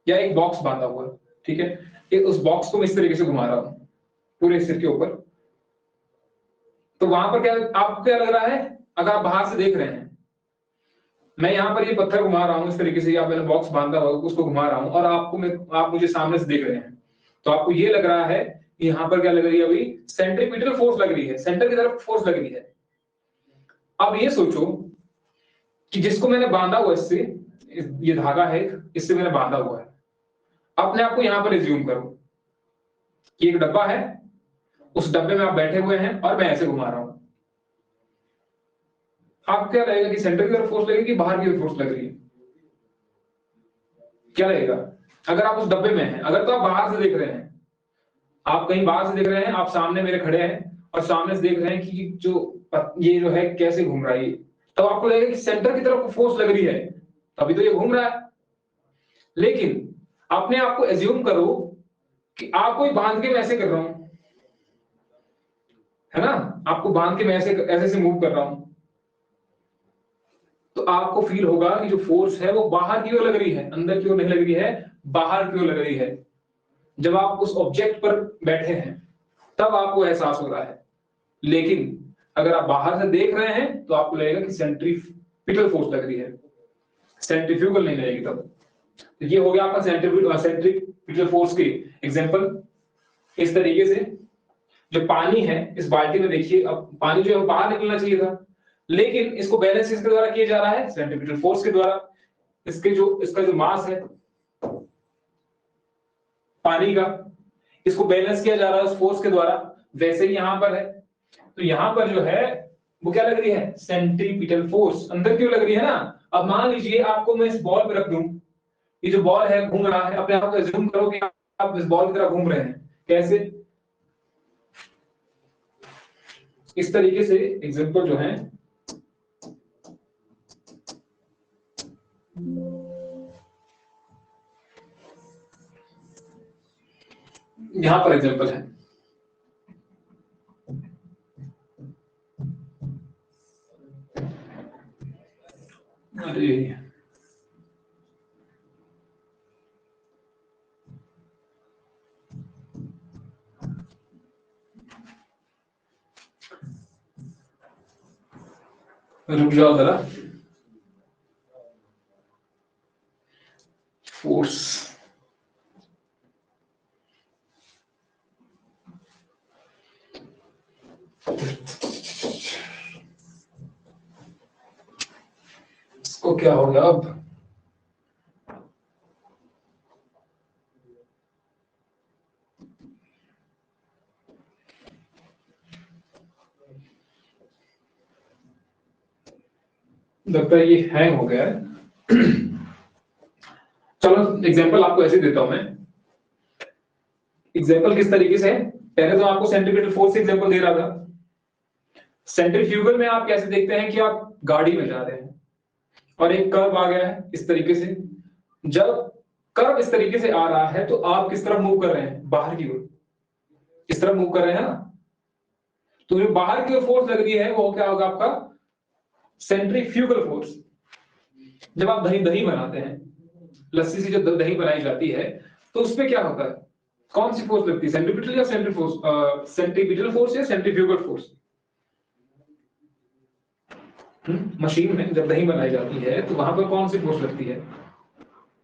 या एक बॉक्स बांधा हुआ है, ठीक है, उस बॉक्स को मैं इस तरीके से घुमा रहा हूं पूरे सिर के ऊपर। तो वहां पर क्या आपको क्या लग रहा है? अगर आप बाहर से देख रहे हैं, मैं यहाँ पर ये पत्थर घुमा रहा हूँ इस तरीके से, या मैंने बॉक्स बांधा हुआ उसको घुमा रहा हूँ, और आप मुझे सामने से देख रहे हैं, तो आपको ये लग रहा है कि यहाँ पर क्या लग रही है? अभी सेंट्रीपिटल फोर्स लग रही है, सेंटर की तरफ फोर्स लग रही है। अब ये सोचो कि जिसको मैंने बांधा हुआ, इससे ये धागा है, इससे मैंने बांधा हुआ है, अपने आप को यहां पर एज्यूम करो कि एक डब्बा है, उस डब्बे में आप बैठे हुए हैं और मैं ऐसे घुमा रहा हूं। आप क्या लगेगा कि सेंटर की तरफ फोर्स लगेगी कि बाहर की तरफ फोर्स लग रही है? क्या लगेगा? अगर आप उस डब्बे में हैं, अगर तो आप बाहर से देख रहे हैं, आप कहीं बाहर से देख रहे हैं, आप सामने मेरे खड़े हैं और सामने से देख रहे हैं कि ये जो है कैसे घूम रहा है, तो आपको लगेगा कि सेंटर की तरफ फोर्स लग रही है, तभी तो ये घूम रहा है। लेकिन अपने आप को एज्यूम करो कि आपको बांध के मैं ऐसे कर रहा हूं, है ना? आपको बांध के मैं ऐसे ऐसे से मूव कर रहा हूं, तो आपको फील होगा कि जो फोर्स है वो बाहर की ओर लग रही है, अंदर की ओर नहीं लग रही है, बाहर की ओर लग रही है। जब आप उस ऑब्जेक्ट पर बैठे हैं तब आपको एहसास हो रहा है, लेकिन अगर आप बाहर से देख रहे हैं तो आपको लगेगा कि सेंट्रीपिटल फोर्स लग रही है, सेंट्रीफ्यूगल नहीं लगेगी तब। तो ये हो गया आपका सेंट्रीपिटल फोर्स के एग्जांपल। इस तरीके से जो पानी है इस बाल्टी में, देखिए अब पानी जो है बाहर निकलना चाहिए था, लेकिन इसको बैलेंस किसके द्वारा किया जा रहा है? सेंट्रीपिटल फोर्स के द्वारा। इसका जो मास है पानी का, इसको बैलेंस किया जा रहा है उस फोर्स के द्वारा। वैसे ही यहां पर है, तो यहां पर जो है वो क्या लग रही है? सेंट्रीपिटल फोर्स अंदर क्यों लग रही है ना। अब मान लीजिए आपको मैं इस बॉल पे रख दूं, ये जो बॉल है घूम रहा है, अपने आप को एज्यूम करो कि आप इस बॉल की तरह घूम रहे हैं। कैसे? इस तरीके से एग्जांपल जो है, यहां पर एग्जांपल है। अरे रुक जाओ जरा। फोर्स, इसको क्या हो गया अब? लगता है ये हैंग हो गया है। चलो एग्जांपल आपको ऐसे देता हूं मैं। एग्जांपल किस तरीके से है? पहले तो आपको सेंट्रीपिटल फोर्स से एग्जांपल दे रहा था। सेंट्रीफ्यूगल में आप कैसे देखते हैं कि आप गाड़ी में जा रहे हैं और एक कर्व आ गया है इस तरीके से। जब कर्व इस तरीके से आ रहा है तो आप किस तरफ मूव कर रहे हैं? बाहर की ओर। इस तरफ मूव कर रहे हैं ना, तो जो बाहर की ओर फोर्स लग रही है वो क्या होगा आपका? Centrifugal force. जब आप दही दही बनाते हैं, लस्सी से जब दही बनाई जाती है तो उसमें क्या होता है? कौन सी फोर्स लगती है? सेंट्रीपिटल या सेंट्रीपिटल फोर्स या सेंट्रीफ्यूगल फोर्स? मशीन में जब दही बनाई जाती है तो वहां पर कौन सी फोर्स लगती है?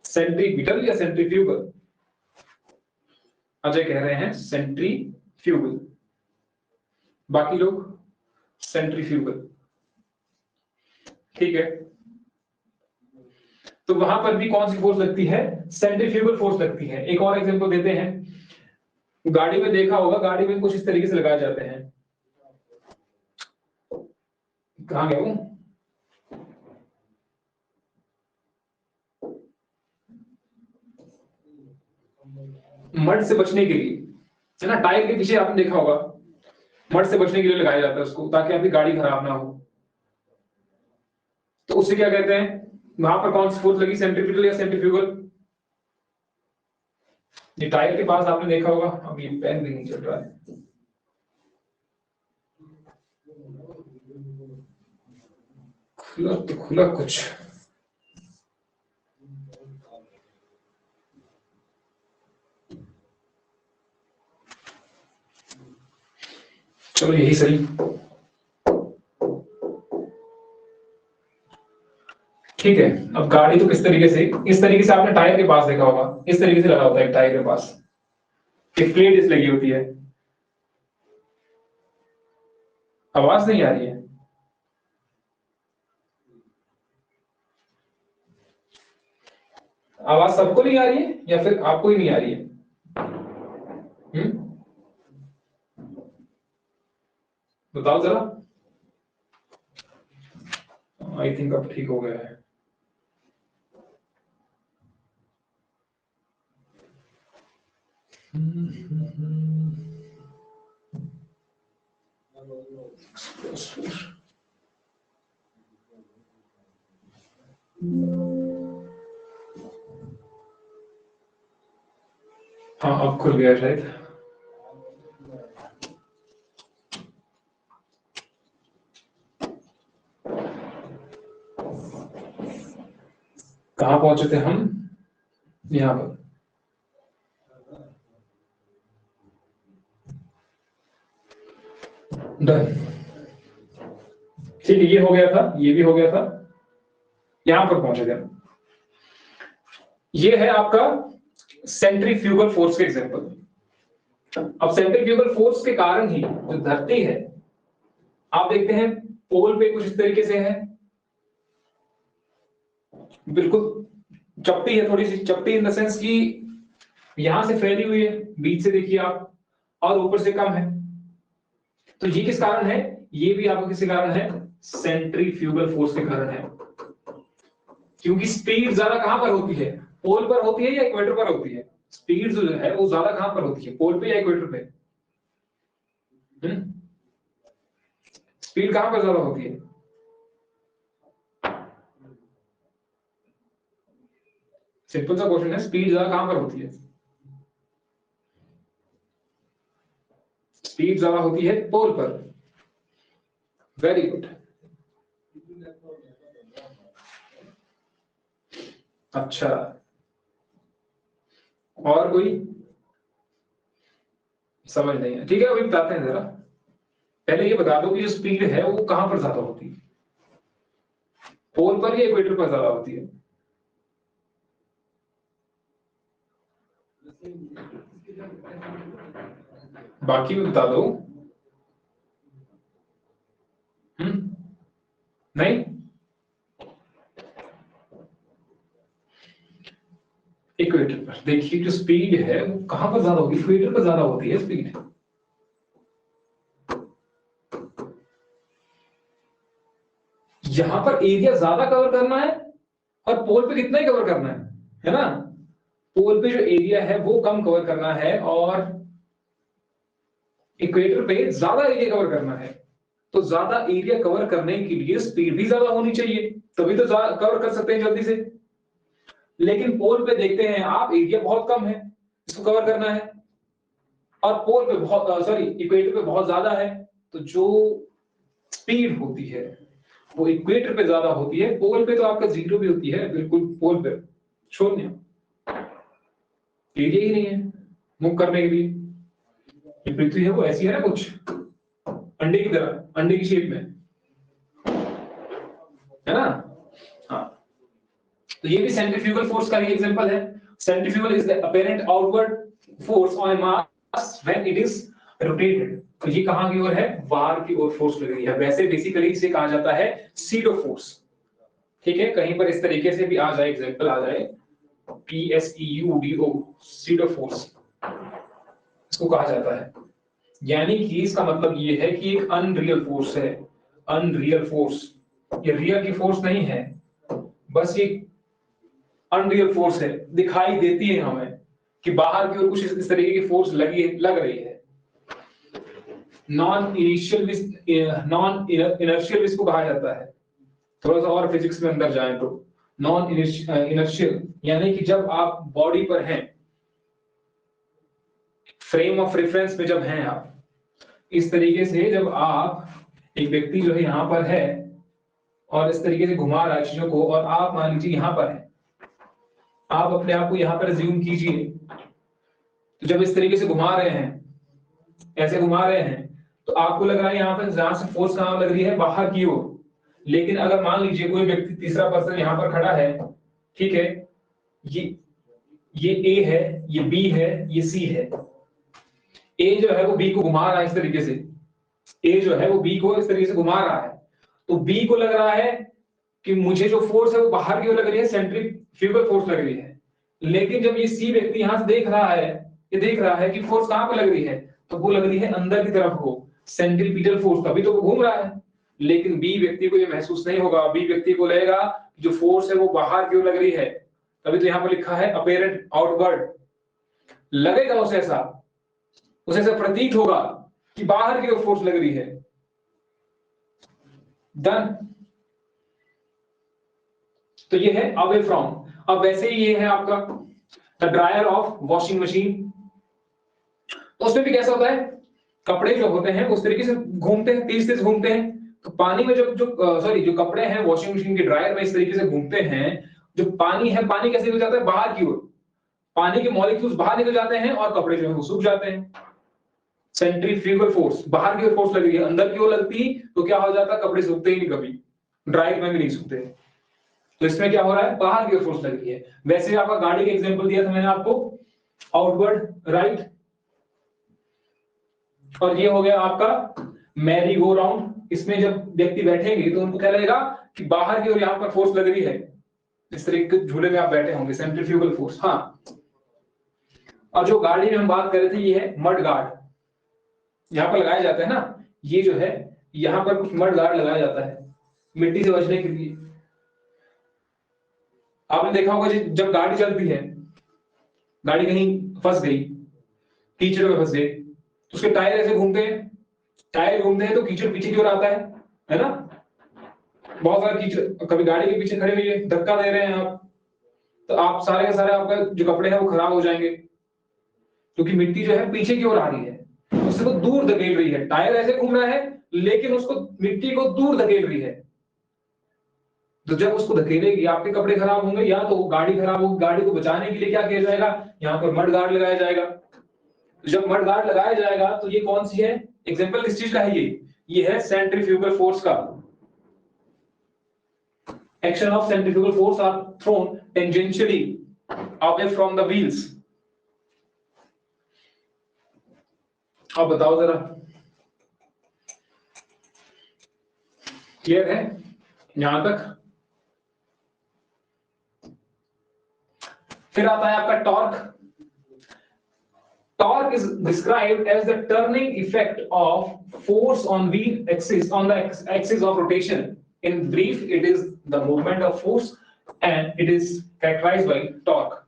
सेंट्रीपिटल या सेंट्रीफ्यूगल? अजय कह रहे हैं सेंट्रीफ्यूगल, बाकी लोग सेंट्रीफ्यूगल। ठीक है, तो वहां पर भी कौन सी फोर्स लगती है? सेंट्रीफ्यूगल फोर्स लगती है। एक और एग्जांपल देते हैं। गाड़ी में देखा होगा, गाड़ी में कुछ इस तरीके से लगाए जाते हैं। कहां गया वो? मड से बचने के लिए, है ना, टायर के पीछे आपने देखा होगा, मड से बचने के लिए लगाया जाता है उसको, ताकि आपकी गाड़ी खराब ना हो। तो उससे क्या कहते हैं? वहां पर कौन सी फोर्स लगी? सेंट्रीफ्यूगल या सेंट्रीफ्यूगल? ये टायर के पास आपने देखा होगा। अब ये पेन भी नहीं चल रहा है। खुला तो खुला कुछ। चलो यही सही। ठीक है, अब गाड़ी तो किस तरीके से, इस तरीके से आपने टायर के पास देखा होगा, इस तरीके से लगा होता है टायर के पास, एक प्लेट इस लगी होती है। आवाज नहीं आ रही है? आवाज सबको नहीं आ रही है या फिर आपको ही नहीं आ रही है? बताओ जरा। आई थिंक अब ठीक हो गया है। हाँ अब खुल गया शायद। कहाँ पहुंचे थे हम? यहाँ पर। डन। ठीक है, ये हो गया था, ये भी हो गया था, यहां पर पहुंचे थे। ये है आपका सेंट्रीफ्यूगल फोर्स के एग्जांपल। अब सेंट्रीफ्यूगल फोर्स के कारण ही जो धरती है, आप देखते हैं पोल पे कुछ इस तरीके से है, बिल्कुल चपटी है, थोड़ी सी चपटी इन द सेंस की यहां से फैली हुई है, बीच से देखिए आप, और ऊपर से कम है। तो ये किस कारण है? ये भी आपको किस कारण है? सेंट्रीफ्यूगल फोर्स के कारण है। क्योंकि स्पीड ज्यादा कहां पर होती है? पोल पर होती है या इक्वेटर पर होती है? स्पीड जो है वो ज्यादा कहां पर होती है, पोल पे या इक्वेटर पे? स्पीड कहां पर ज्यादा होती है? सिंपल सा क्वेश्चन है, स्पीड ज्यादा कहां पर होती है? स्पीड ज्यादा होती है पोल पर। Very good. अच्छा, और कोई समझ नहीं है? ठीक है, अभी बताते हैं जरा। पहले ये बता दो कि जो स्पीड है वो कहां पर ज्यादा होती है, पोल पर या इक्वेटर पर ज्यादा होती है? बाकी भी बता दो। नहीं, इक्वेटर पर। देखिए जो स्पीड है वो कहां पर ज्यादा होगी, इक्वेटर पर ज्यादा होती है स्पीड। यहां पर एरिया ज्यादा कवर करना है और पोल पे कितना ही कवर करना है ना? पोल पे जो एरिया है वो कम कवर करना है और इक्वेटर पे ज्यादा एरिया कवर करना है। तो ज्यादा एरिया कवर करने के लिए स्पीड भी ज्यादा होनी चाहिए, तभी तो कवर कर सकते हैं जल्दी से। लेकिन पोल पे देखते हैं आप, एरिया बहुत कम है इसको कवर करना है, और पोल पे बहुत, सॉरी, इक्वेटर पे बहुत ज्यादा है। तो जो स्पीड होती है वो इक्वेटर पे ज्यादा होती है, पोल पे तो आपका जीरो भी होती है, बिल्कुल पोल पे शून्य, एरिया ही नहीं है मूव करने के लिए। ये पृथ्वी है वो ऐसी है ना, कुछ अंडे की तरह, अंडे की शेप में, है ना? हाँ, तो ये भी सेंट्रीफ्यूगल फोर्स का ही एग्जांपल है। Centrifugal is the apparent outward force on a mass when it is rotated. तो ये कहां की ओर है, बाहर की ओर फोर्स लग रही है। वैसे बेसिकली इसे कहा जाता है सीडो फोर्स। ठीक है, कहीं पर इस तरीके से भी आ जाए, एग्जांपल आ जाए, PSEUDO, सीडो फोर्स इसको कहा जाता है। यानी कि इसका मतलब ये है कि एक अनरियल फोर्स है, अनरियल फोर्स। ये रियल की फोर्स नहीं है, बस ये अनरियल फोर्स है, दिखाई देती है हमें कि बाहर की ओर कुछ इस तरीके की फोर्स लग रही है। नॉन इनर्शियल इसको कहा जाता है। थोड़ा सा और फिजिक्स में अंदर जाएं तो नॉन इनर्शियल यानी कि जब आप बॉडी पर हैं, फ्रेम ऑफ रेफरेंस में जब हैं आप, इस तरीके से जब आप, एक व्यक्ति जो है यहां पर है और इस तरीके से घुमा रहा है चीजों को, और आप मान लीजिए यहां पर है, आप अपने आप को यहां पर ज्यूम कीजिए। तो जब इस तरीके से घुमा रहे हैं, ऐसे घुमा रहे हैं, तो आपको लग रहा है यहां पर, जहां से फोर्स कहां लग रही है, बाहर की ओर। लेकिन अगर मान लीजिए कोई व्यक्ति, तीसरा पर्सन यहां पर खड़ा है, ठीक है, ये ये ए है, ये बी है, ये सी है। ए जो है वो बी को घुमा रहा है इस तरीके से, ए जो है वो बी को इस तरीके से घुमा रहा है। तो बी को लग रहा है कि मुझे जो फोर्स है वो बाहर की ओर लग रही है, सेंट्रीफ्यूगल फोर्स लग रही है। लेकिन जब ये सी व्यक्ति यहां से देख रहा है, ये देख रहा है कि फोर्स कहां पर लग रही है, तो वो लग रही है अंदर की तरफ को, सेंट्रीपिटल फोर्स, तभी तो वो घूम रहा है। लेकिन बी व्यक्ति को ये महसूस नहीं होगा, बी व्यक्ति को लगेगा जो फोर्स है वो बाहर की ओर लग रही है, तभी तो यहां पर लिखा है अपेरेंट आउटवर्ड। लगेगा उसे ऐसा प्रतीत होगा कि बाहर की ओर फोर्स लग रही है। डन। तो ये है अवे फ्रॉम। अब वैसे ही ये है आपका the dryer of washing machine. तो उसमें भी कैसा होता है, कपड़े जो होते हैं उस तरीके से घूमते हैं, तेज तेज घूमते हैं। तो पानी में जब जो कपड़े हैं वॉशिंग मशीन के ड्रायर में इस तरीके से घूमते हैं, जो पानी है, पानी कैसे निकल जाता है बाहर की ओर, पानी के मॉलिक्यूल्स बाहर निकल जाते हैं और कपड़े जो है वो सूख जाते हैं। सेंट्रीफ्यूगल फोर्स, बाहर की ओर फोर्स लग रही है, अंदर की ओर लगती तो क्या हो जाता, कपड़े सूखते ही नहीं कभी, ड्रायर में भी नहीं सूखते। तो इसमें क्या हो रहा है, बाहर की ओर फोर्स लग रही है। वैसे आपका गाड़ी का एग्जांपल दिया था मैंने आपको, आउटवर्ड राइट, और ये हो गया आपका मैरी गो राउंड। इसमें जब व्यक्ति बैठेंगे तो उनको क्या लगेगा कि बाहर की ओर यहां पर फोर्स लग रही है, इस तरीके के झूले में आप बैठे होंगे, सेंट्रीफ्यूगल फोर्स। हाँ, और जो गाड़ी में हम बात कर रहे थे ये है मड गार्ड, यहां पर लगाया जाता है ना, ये जो है यहां पर कुछ मड गार्ड लगाया जाता है मिट्टी से बचने के लिए। आपने देखा होगा जब गाड़ी चलती है गाड़ी कहीं फंस गई, कीचड़ में फंस गई, तो उसके टायर ऐसे घूमते हैं, टायर घूमते हैं तो कीचड़ पीछे की ओर आता है ना, बहुत सारा कीचड़, कभी गाड़ी के पीछे खड़े हुए धक्का दे रहे हैं आप, तो आप सारे के सारे आपका जो कपड़े हैं वो खराब हो जाएंगे, क्योंकि मिट्टी जो है पीछे की ओर आ रही है, उससे वो दूर धकेल रही है। टायर ऐसे घूम रहा है लेकिन उसको मिट्टी को दूर धकेल रही है, तो जब उसको धकेलेगी आपके कपड़े खराब होंगे या तो गाड़ी खराब होगी। गाड़ी को बचाने के लिए क्या किया जाएगा, यहाँ पर मड गार्ड लगाया जाएगा। तो जब मड गार्ड लगाया जाएगा तो ये कौन सी है, एग्जांपल किस चीज का है, ये है सेंट्रीफ्यूगल फोर्स का। Action of centrifugal force are thrown tangentially away from the wheels. अब बताओ जरा, क्लियर है यहां तक? फिर आता है आपका torque. Torque is described as the turning effect of force on wheel axis, on the axis of rotation. In brief, it is the movement of force and it is characterized by torque.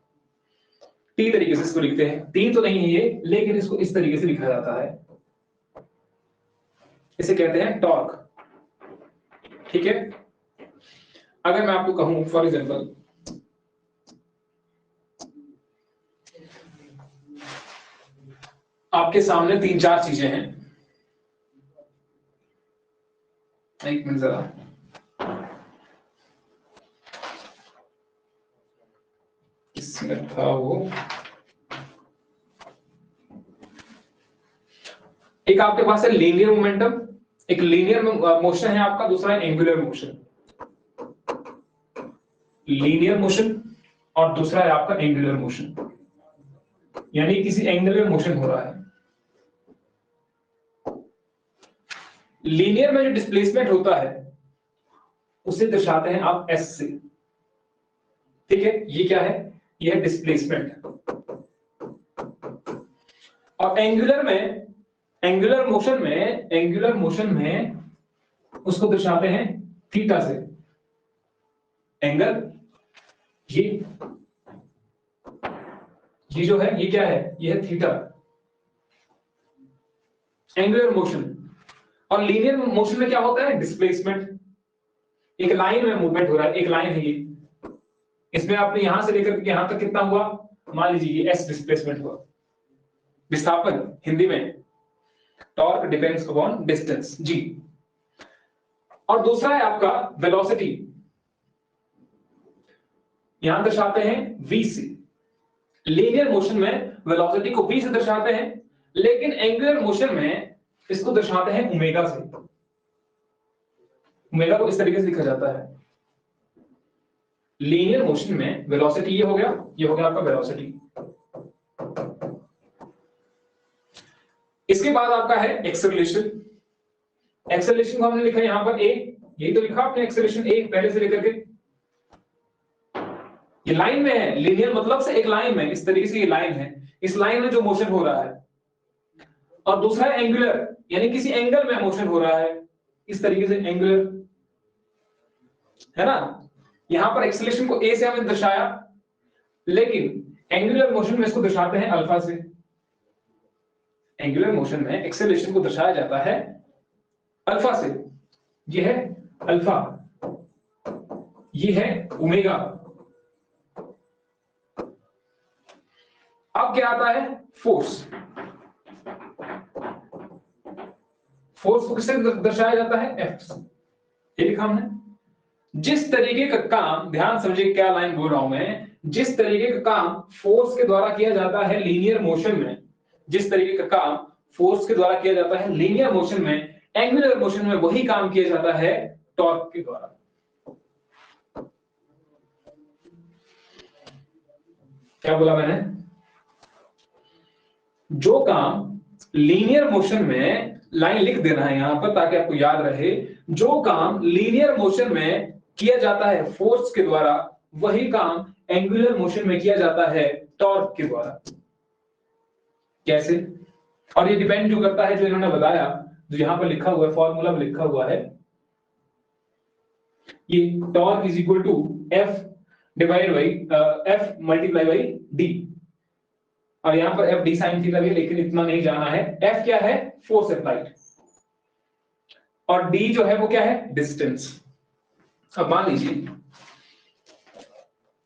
तीन तरीके से इसको लिखते हैं, तीन तो नहीं है ये, लेकिन इसको इस तरीके से लिखा जाता है, इसे कहते हैं टॉर्क। ठीक है, अगर मैं आपको कहूं फॉर एग्जांपल, आपके सामने तीन चार चीजें हैं, एक मिनट जरा, किसमें था वो, एक आपके पास है लीनियर मोमेंटम, एक लीनियर मोशन है आपका, दूसरा है एंगुलर मोशन, लीनियर मोशन और दूसरा है आपका एंगुलर मोशन, यानी किसी एंगल में मोशन हो रहा है। लीनियर में जो डिस्प्लेसमेंट होता है उसे दर्शाते हैं आप एस से, ठीक है, ये क्या है, ये है डिस्प्लेसमेंट। और एंगुलर मोशन में उसको दर्शाते हैं थीटा से, एंगल ये जो है ये क्या है, ये है थीटा, एंगुलर मोशन। और लीनियर मोशन में क्या होता है, डिस्प्लेसमेंट, एक लाइन में मूवमेंट हो रहा है, एक लाइन है ये, इसमें आपने यहां से लेकर के यहां तक कितना हुआ, मान लीजिए ये एस डिस्प्लेसमेंट हुआ, विस्थापन हिंदी में, टॉर्क डिपेंड्स अपॉन डिस्टेंस जी। और दूसरा है आपका वेलोसिटी, यहां दर्शाते हैं v से, लीनियर मोशन में वेलोसिटी को v से दर्शाते हैं, लेकिन एंगुलर मोशन में इसको दर्शाते हैं ओमेगा से। ओमेगा को इस तरीके से लिखा जाता है, लीनियर मोशन में वेलोसिटी ये हो गया आपका वेलोसिटी। इसके बाद आपका है एक्सेलरेशन। एक्सेलरेशन को हमने लिखा यहां पर a, यही तो लिखा आपने एक्सेलरेशन a पहले से लेकर के, ये लाइन में है, लीनियर मतलब से एक लाइन में, इस तरीके से ये लाइन है, इस लाइन में जो मोशन हो रहा है। और दूसरा है एंगुलर, यानी किसी एंगल में मोशन हो रहा है, इस तरीके से एंगुलर, है ना। यहां पर एक्सेलरेशन को a से हमने दर्शाया, लेकिन एंगुलर मोशन में इसको दर्शाते हैं अल्फा से। एंगुलर मोशन में एक्सेलरेशन को दर्शाया जाता है अल्फा से, ये है अल्फा, ये है ओमेगा। अब क्या आता है, फोर्स। फोर्स को किससे दर्शाया जाता है, एफ से, ये लिखा हमने। जिस तरीके का काम, ध्यान समझिए क्या लाइन बोल रहा हूं मैं, जिस तरीके का काम फोर्स के द्वारा किया जाता है लीनियर मोशन में, जिस तरीके का काम फोर्स के द्वारा किया जाता है लीनियर मोशन में, एंगुलर मोशन में वही काम किया जाता है टॉर्क के द्वारा। क्या बोला मैंने, जो काम लीनियर मोशन में, लाइन लिख देना है यहां पर ताकि आपको याद रहे, जो काम लीनियर मोशन में किया जाता है फोर्स के द्वारा, वही काम एंगुलर मोशन में किया जाता है टॉर्क के द्वारा। कैसे, और ये डिपेंड जो करता है, जो इन्होंने बताया, जो यहां पर लिखा हुआ है, फॉर्मूला में लिखा हुआ है, ये torque is equal to F divide by F multiply by D. और यहाँ पर एफ डी साइन थीटा भी है, लेकिन इतना नहीं जाना है। एफ क्या है? फोर्स अप्लाइड, और डी जो है वो क्या है? डिस्टेंस। अब मान लीजिए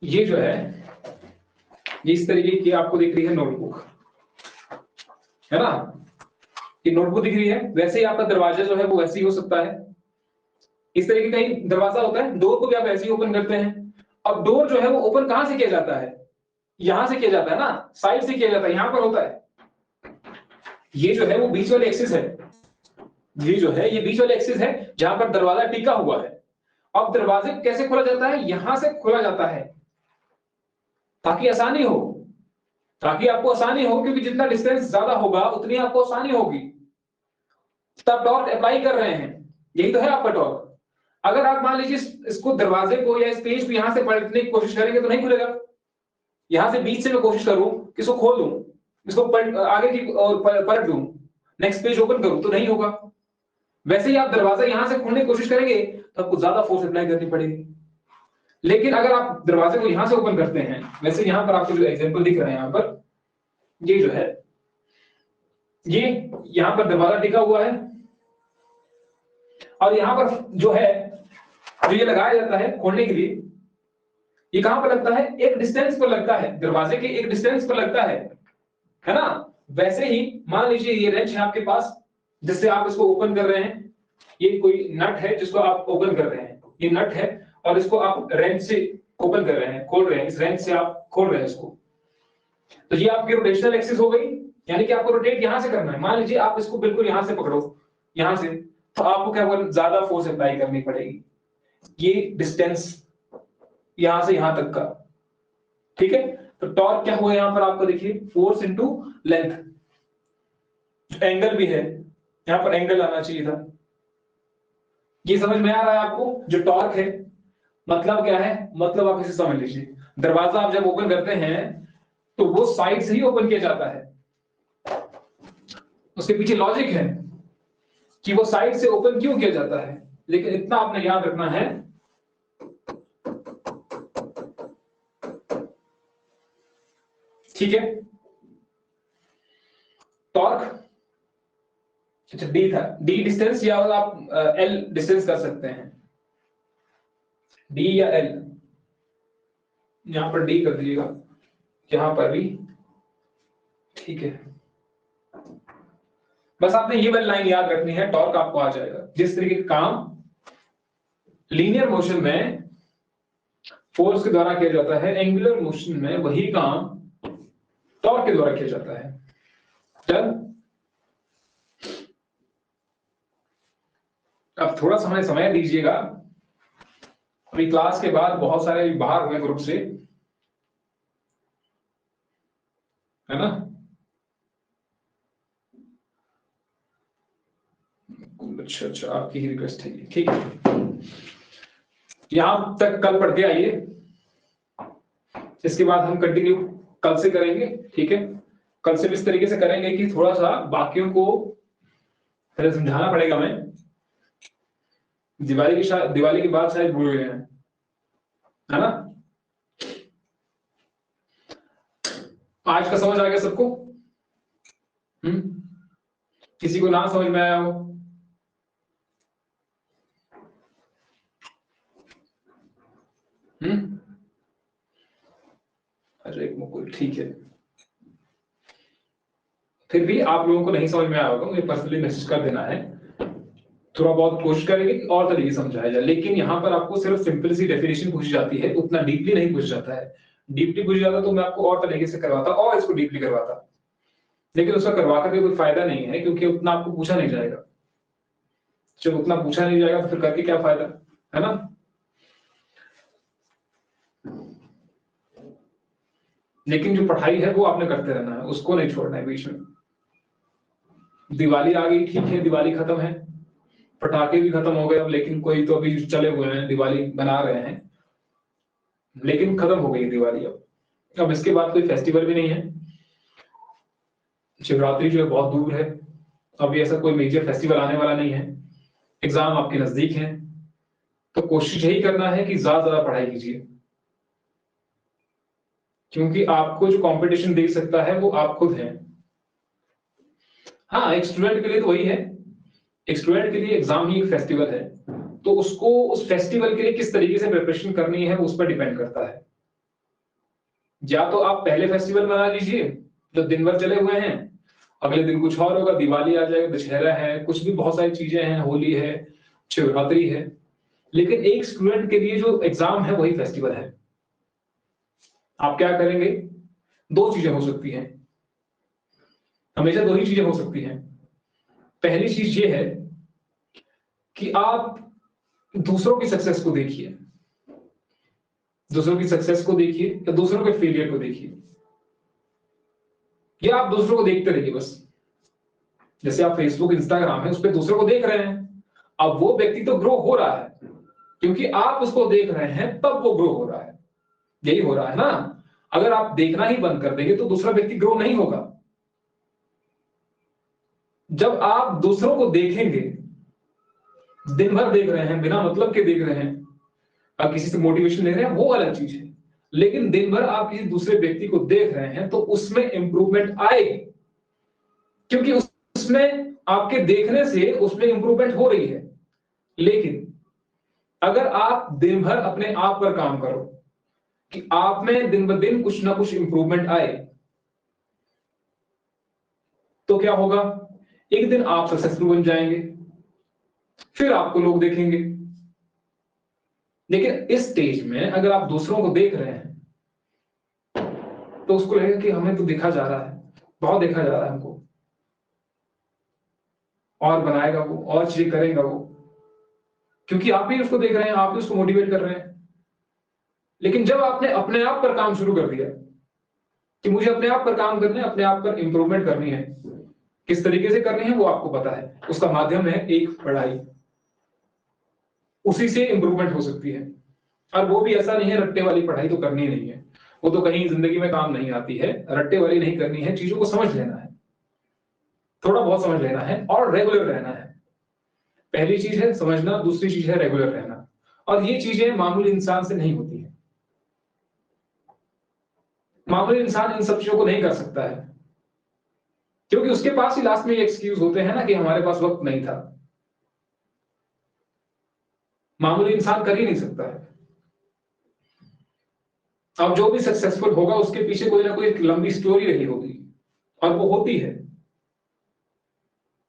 ये जो है ये इस तरीके की आपको दिख रही है नोटबुक, है ना, ये नोटबुक दिख रही है। वैसे ही आपका दरवाजा जो है वो वैसे ही हो सकता है, इस तरीके का ही दरवाजा होता है। डोर को भी आप ऐसे ही ओपन करते हैं। अब डोर जो है वो ओपन कहां से किया जाता है? यहां से किया जाता है ना, साइड से किया जाता है, यहां पर होता है। ये जो है वो बीच वाले एक्सिस है, ये जो है ये बीच वाले एक्सिस है जहां पर दरवाजा टिका हुआ है। अब दरवाजे कैसे खोला जाता है? यहां से खोला जाता है, ताकि आसानी हो, ताकि आपको आसानी हो, क्योंकि जितना डिस्टेंस ज्यादा होगा उतनी आपको आसानी होगी। तब टॉर्क अप्लाई कर रहे हैं, यही तो है आपका टॉर्क। अगर आप मान लीजिए इसको दरवाजे को या इस पेज को यहां से पलटने की कोशिश करेंगे तो नहीं खुलेगा। यहां से बीच से मैं कोशिश करूं कि इसको खोल दूं, इसको आगे की और पलट दूं, नेक्स्ट पेज ओपन करूं, तो नहीं होगा। वैसे ही आप दरवाजा यहां से खोलने की कोशिश करेंगे तो आपको ज्यादा फोर्स अप्लाई करनी पड़ेगी। लेकिन अगर आप दरवाजे को यहां से ओपन करते हैं, वैसे यहां पर आपको जो एग्जांपल दिख रहा है यहां पर, ये जो है ये यहां पर दरवाजा टिका हुआ है, और यहां पर जो है जो ये लगाया जाता है खोलने के लिए, ये कहां पर लगता है? एक डिस्टेंस पर लगता है, दरवाजे के एक डिस्टेंस पर लगता है ना। वैसे ही मान लीजिए ये रेंच है आपके पास, जिससे आप इसको ओपन कर रहे हैं। ये कोई नट है जिसको आप ओपन कर रहे हैं, ये नट है, और इसको आप रेंच से ओपन कर रहे हैं, खोल रहे हैं, इस रेंच से आप खोल रहे हैं इसको। तो ये आपकी रोटेशनल एक्सिस हो गई, यानी कि आपको रोटेट यहां से करना है। मान लीजिए आप इसको बिल्कुल यहां से पकड़ो, यहां से, तो आपको क्या होगा? ज्यादा फोर्स अप्लाई करनी पड़ेगी। ये डिस्टेंस यहां से यहां तक का, ठीक है। तो टॉर्क क्या हुआ यहां पर आपको? देखिए, फोर्स इनटू लेंथ। एंगल भी है, यहां पर एंगल आना चाहिए था। ये समझ में आ रहा है आपको? जो टॉर्क है मतलब क्या है? मतलब आप इसे समझ लीजिए, दरवाजा आप जब ओपन करते हैं तो वो साइड से ही ओपन किया जाता है। उसके पीछे लॉजिक है कि वो साइड से ओपन क्यों किया जाता है, लेकिन इतना आपने याद रखना है, ठीक है। टॉर्क, अच्छा डी था, डी डिस्टेंस, या आप एल डिस्टेंस कर सकते हैं, डी या एल। यहां पर डी कर दीजिएगा, यहां पर भी, ठीक है। बस आपने ये वाली लाइन याद रखनी है, टॉर्क आपको आ जाएगा। जिस तरीके का काम लीनियर मोशन में फोर्स के द्वारा किया जाता है, एंगुलर मोशन में वही काम टॉर्क के द्वारा किया जाता है। चल, अब थोड़ा समय दीजिएगा, अभी क्लास के बाद बहुत सारे बाहर हुए ग्रुप से, है ना। अच्छा, आपकी ही रिक्वेस्ट है, ठीक है। यहां तक कल पढ़ के आइए, इसके बाद हम कंटिन्यू कल से करेंगे, ठीक है। कल से इस तरीके से करेंगे कि थोड़ा सा बाकियों को पहले समझाना पड़ेगा। मैं दिवाली के बाद शायद भूल गए हैं, है ना। आज का समझ आ गया सबको? किसी को ना समझ में आया हो? अरे मुकुल, ठीक है। फिर भी आप लोगों को नहीं समझ में आया होगा, मुझे पर्सनली मैसेज कर देना है। थोड़ा बहुत कोशिश करेंगे कि और तरीके से समझाया जाए, लेकिन यहाँ पर आपको सिर्फ सिंपल सी डेफिनेशन पूछी जाती है, उतना डीपली नहीं पूछा जाता है। डीपली पूछा जाता तो मैं आपको और तरीके से करवाता और इसको डीपली करवाता, लेकिन उसका करवा करके कोई फायदा नहीं है, क्योंकि उतना आपको पूछा नहीं जाएगा। जब उतना पूछा नहीं जाएगा तो फिर करके क्या फायदा, है ना। लेकिन जो पढ़ाई है वो आपने करते रहना है, उसको नहीं छोड़ना है बीच में। दिवाली आ गई, ठीक है, दिवाली खत्म है, पटाखे भी खत्म हो गए अब, लेकिन कोई तो अभी चले हुए हैं, दिवाली बना रहे हैं, लेकिन खत्म हो गई दिवाली। अब इसके बाद कोई फेस्टिवल भी नहीं है। शिवरात्रि जो है बहुत दूर है, अभी ऐसा कोई मेजर फेस्टिवल आने वाला नहीं है। एग्जाम आपके नजदीक हैं, तो कोशिश यही करना है कि ज्यादा पढ़ाई कीजिए। क्योंकि आपको जो कंपटीशन दे सकता है वो आप खुद हैं। हाँ, एक स्टूडेंट के लिए तो वही है, एक स्टूडेंट के लिए एग्जाम ही एक फेस्टिवल है, तो उसको उस फेस्टिवल के लिए किस तरीके से प्रिपरेशन करनी है वो उस पर डिपेंड करता है। या तो आप पहले फेस्टिवल मना लीजिए जो दिन भर चले हुए हैं, अगले दिन कुछ और होगा, दिवाली आ जाएगा, दशहरा है, कुछ भी बहुत सारी चीजें हैं, होली है, शिवरात्रि है, लेकिन एक स्टूडेंट के लिए जो एग्जाम है वही फेस्टिवल है। आप क्या करेंगे? दो चीजें हो सकती हैं, हमेशा दो ही चीजें हो सकती हैं। पहली चीज ये है कि आप दूसरों की सक्सेस को देखिए, दूसरों की सक्सेस को देखिए या दूसरों के फेलियर को देखिए, या आप दूसरों को देखते रहिए बस। जैसे आप फेसबुक, इंस्टाग्राम है, उस पर दूसरों को देख रहे हैं, अब वो व्यक्ति तो ग्रो हो रहा है क्योंकि आप उसको देख रहे हैं, तब वो ग्रो हो रहा है। यही हो रहा है ना? अगर आप देखना ही बंद कर देंगे तो दूसरा व्यक्ति ग्रो नहीं होगा। जब आप दूसरों को देखेंगे, दिन भर देख रहे हैं, बिना मतलब के देख रहे हैं, आप किसी से मोटिवेशन ले रहे हैं, वो अलग चीज है, लेकिन दिन भर आप किसी दूसरे व्यक्ति को देख रहे हैं तो उसमें इंप्रूवमेंट आएगी, क्योंकि उसमें आपके देखने से उसमें इंप्रूवमेंट हो रही है। लेकिन अगर आप दिन भर अपने आप पर काम करो कि आप में दिन ब दिन कुछ ना कुछ इंप्रूवमेंट आए, तो क्या होगा? एक दिन आप सक्सेसफुल बन जाएंगे, फिर आपको लोग देखेंगे। लेकिन इस स्टेज में अगर आप दूसरों को देख रहे हैं तो उसको लगेगा कि हमें तो देखा जा रहा है, बहुत देखा जा रहा है हमको, और बनाएगा वो, और चीजें करेगा वो, क्योंकि आप ही उसको देख रहे हैं, आप ही उसको मोटिवेट कर रहे हैं। लेकिन जब आपने अपने आप पर काम शुरू कर दिया कि मुझे अपने आप पर काम करना है, अपने आप पर इंप्रूवमेंट करनी है, किस तरीके से करनी है वो आपको पता है, उसका माध्यम है एक पढ़ाई, उसी से इंप्रूवमेंट हो सकती है। और वो भी ऐसा नहीं है रट्टे वाली पढ़ाई तो करनी नहीं है, वो तो कहीं जिंदगी में काम नहीं आती है, रट्टे वाली नहीं करनी है, चीजों को समझ लेना है, थोड़ा बहुत समझ लेना है और रेगुलर रहना है। पहली चीज है समझना, दूसरी चीज है रेगुलर रहना, और ये चीजें मामूली इंसान से नहीं होती है। मामूली इंसान इन सब चीजों को नहीं कर सकता है, क्योंकि उसके पास ही लास्ट में ये एक्सक्यूज होते हैं ना कि हमारे पास वक्त नहीं था। मामूली इंसान कर ही नहीं सकता है। अब जो भी सक्सेसफुल होगा उसके पीछे कोई ना कोई एक लंबी स्टोरी रही होगी, और वो होती है,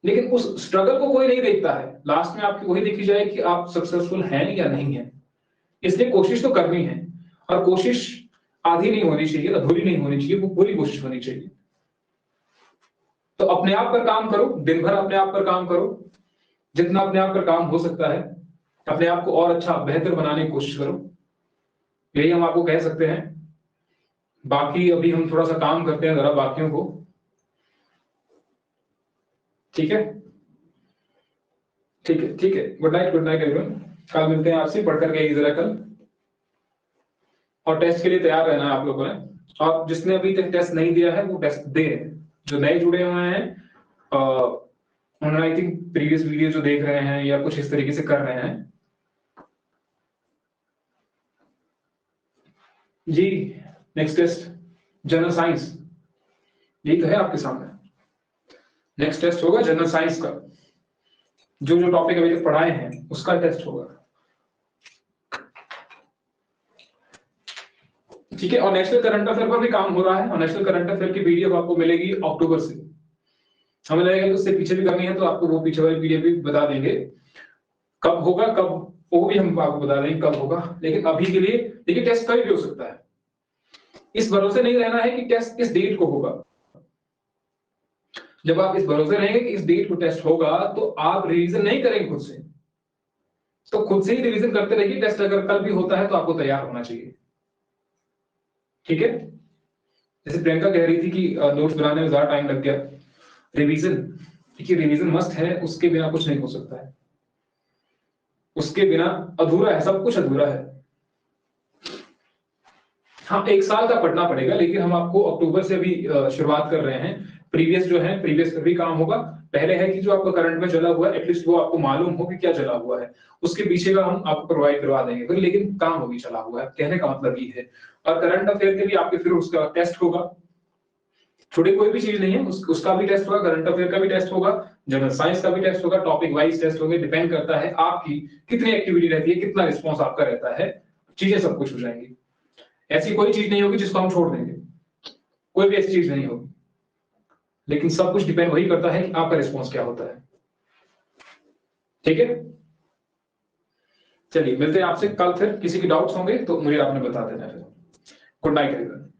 लेकिन उस स्ट्रगल को कोई नहीं देखता है। लास्ट में आपकी वही देखी जाए कि आप सक्सेसफुल हैं या नहीं है। इसलिए कोशिश तो करनी है, और कोशिश आधी नहीं होनी चाहिए, अधूरी नहीं होनी चाहिए, वो पूरी कोशिश होनी चाहिए। तो अपने आप पर काम करो, दिन भर अपने आप पर काम करो, जितना अपने आप पर काम हो सकता है, अपने आप को और अच्छा बेहतर बनाने की कोशिश करो, यही हम आपको कह सकते हैं। बाकी अभी हम थोड़ा सा काम करते हैं जरा बाकियों को, ठीक है? ठीक है, ठीक है, गुड नाइट एवरीवन। कल मिलते हैं आपसे, पढ़ करके जरा कल, और टेस्ट के लिए तैयार रहना है आप लोगों ने। और जिसने अभी तक टेस्ट नहीं दिया है वो टेस्ट दे, जो नए जुड़े हुए हैं उन्होंने आई थिंक प्रीवियस वीडियो जो देख रहे हैं या कुछ इस तरीके से कर रहे हैं। जी, नेक्स्ट टेस्ट जनरल साइंस, यही तो है आपके सामने। नेक्स्ट टेस्ट होगा जनरल साइंस का, जो जो टॉपिक अभी तक पढ़ाए हैं उसका टेस्ट होगा, ठीक है? और नेशनल करंट अफेयर पर भी काम हो रहा है, और नेशनल करंट अफेयर की पीडीएफ आपको मिलेगी अक्टूबर से। हमें लगेगा कि उससे पीछे भी करनी है तो आपको वो पीछे वाली पीडीएफ भी बता देंगे कब होगा, कब वो भी हम आपको बता देंगे कब होगा। लेकिन अभी के लिए देखिए, टेस्ट कभी भी हो सकता है, इस भरोसे नहीं रहना है कि टेस्ट इस डेट को होगा। जब आप इस भरोसे रहेंगे कि इस डेट को टेस्ट होगा तो आप रिवीजन नहीं करेंगे खुद से, तो खुद से ही रिवीजन करते रहिए। टेस्ट अगर कल भी होता है तो आपको तैयार होना चाहिए, ठीक है? जैसे प्रियंका कह रही थी कि नोट्स बनाने में ज्यादा टाइम लग गया, रिवीजन, देखिए रिवीजन मस्ट है, उसके बिना कुछ नहीं हो सकता है, उसके बिना अधूरा है, सब कुछ अधूरा है। हाँ, एक साल का पढ़ना पड़ेगा, लेकिन हम आपको अक्टूबर से अभी शुरुआत कर रहे हैं। प्रीवियस जो है, प्रीवियस पर भी काम होगा। पहले है कि जो आपका करंट में चला हुआ है एटलीस्ट वो आपको मालूम हो कि क्या चला हुआ है, उसके पीछे का हम आपको प्रोवाइड करवा देंगे फिर, लेकिन काम होगी चला हुआ है, कहने का मतलब ये है। और करंट अफेयर के भी आपके फिर उसका टेस्ट होगा। छोटी कोई भी चीज नहीं है, उसका भी टेस्ट होगा, करंट अफेयर का भी टेस्ट होगा, जनरल साइंस का भी टेस्ट होगा, टॉपिक वाइज टेस्ट होंगे। डिपेंड करता है आपकी कितनी एक्टिविटी रहती है, कितना रिस्पॉन्स आपका रहता है, चीजें सब कुछ हो जाएंगी। ऐसी कोई चीज नहीं होगी जिसको हम छोड़ देंगे, कोई भी ऐसी चीज नहीं होगी, लेकिन सब कुछ डिपेंड वही करता है कि आपका रिस्पॉन्स क्या होता है। ठीक है, चलिए मिलते हैं आपसे कल, फिर किसी की डाउट्स होंगे तो मुझे आपने बता देना। फिर गुड नाइट एवरीवन।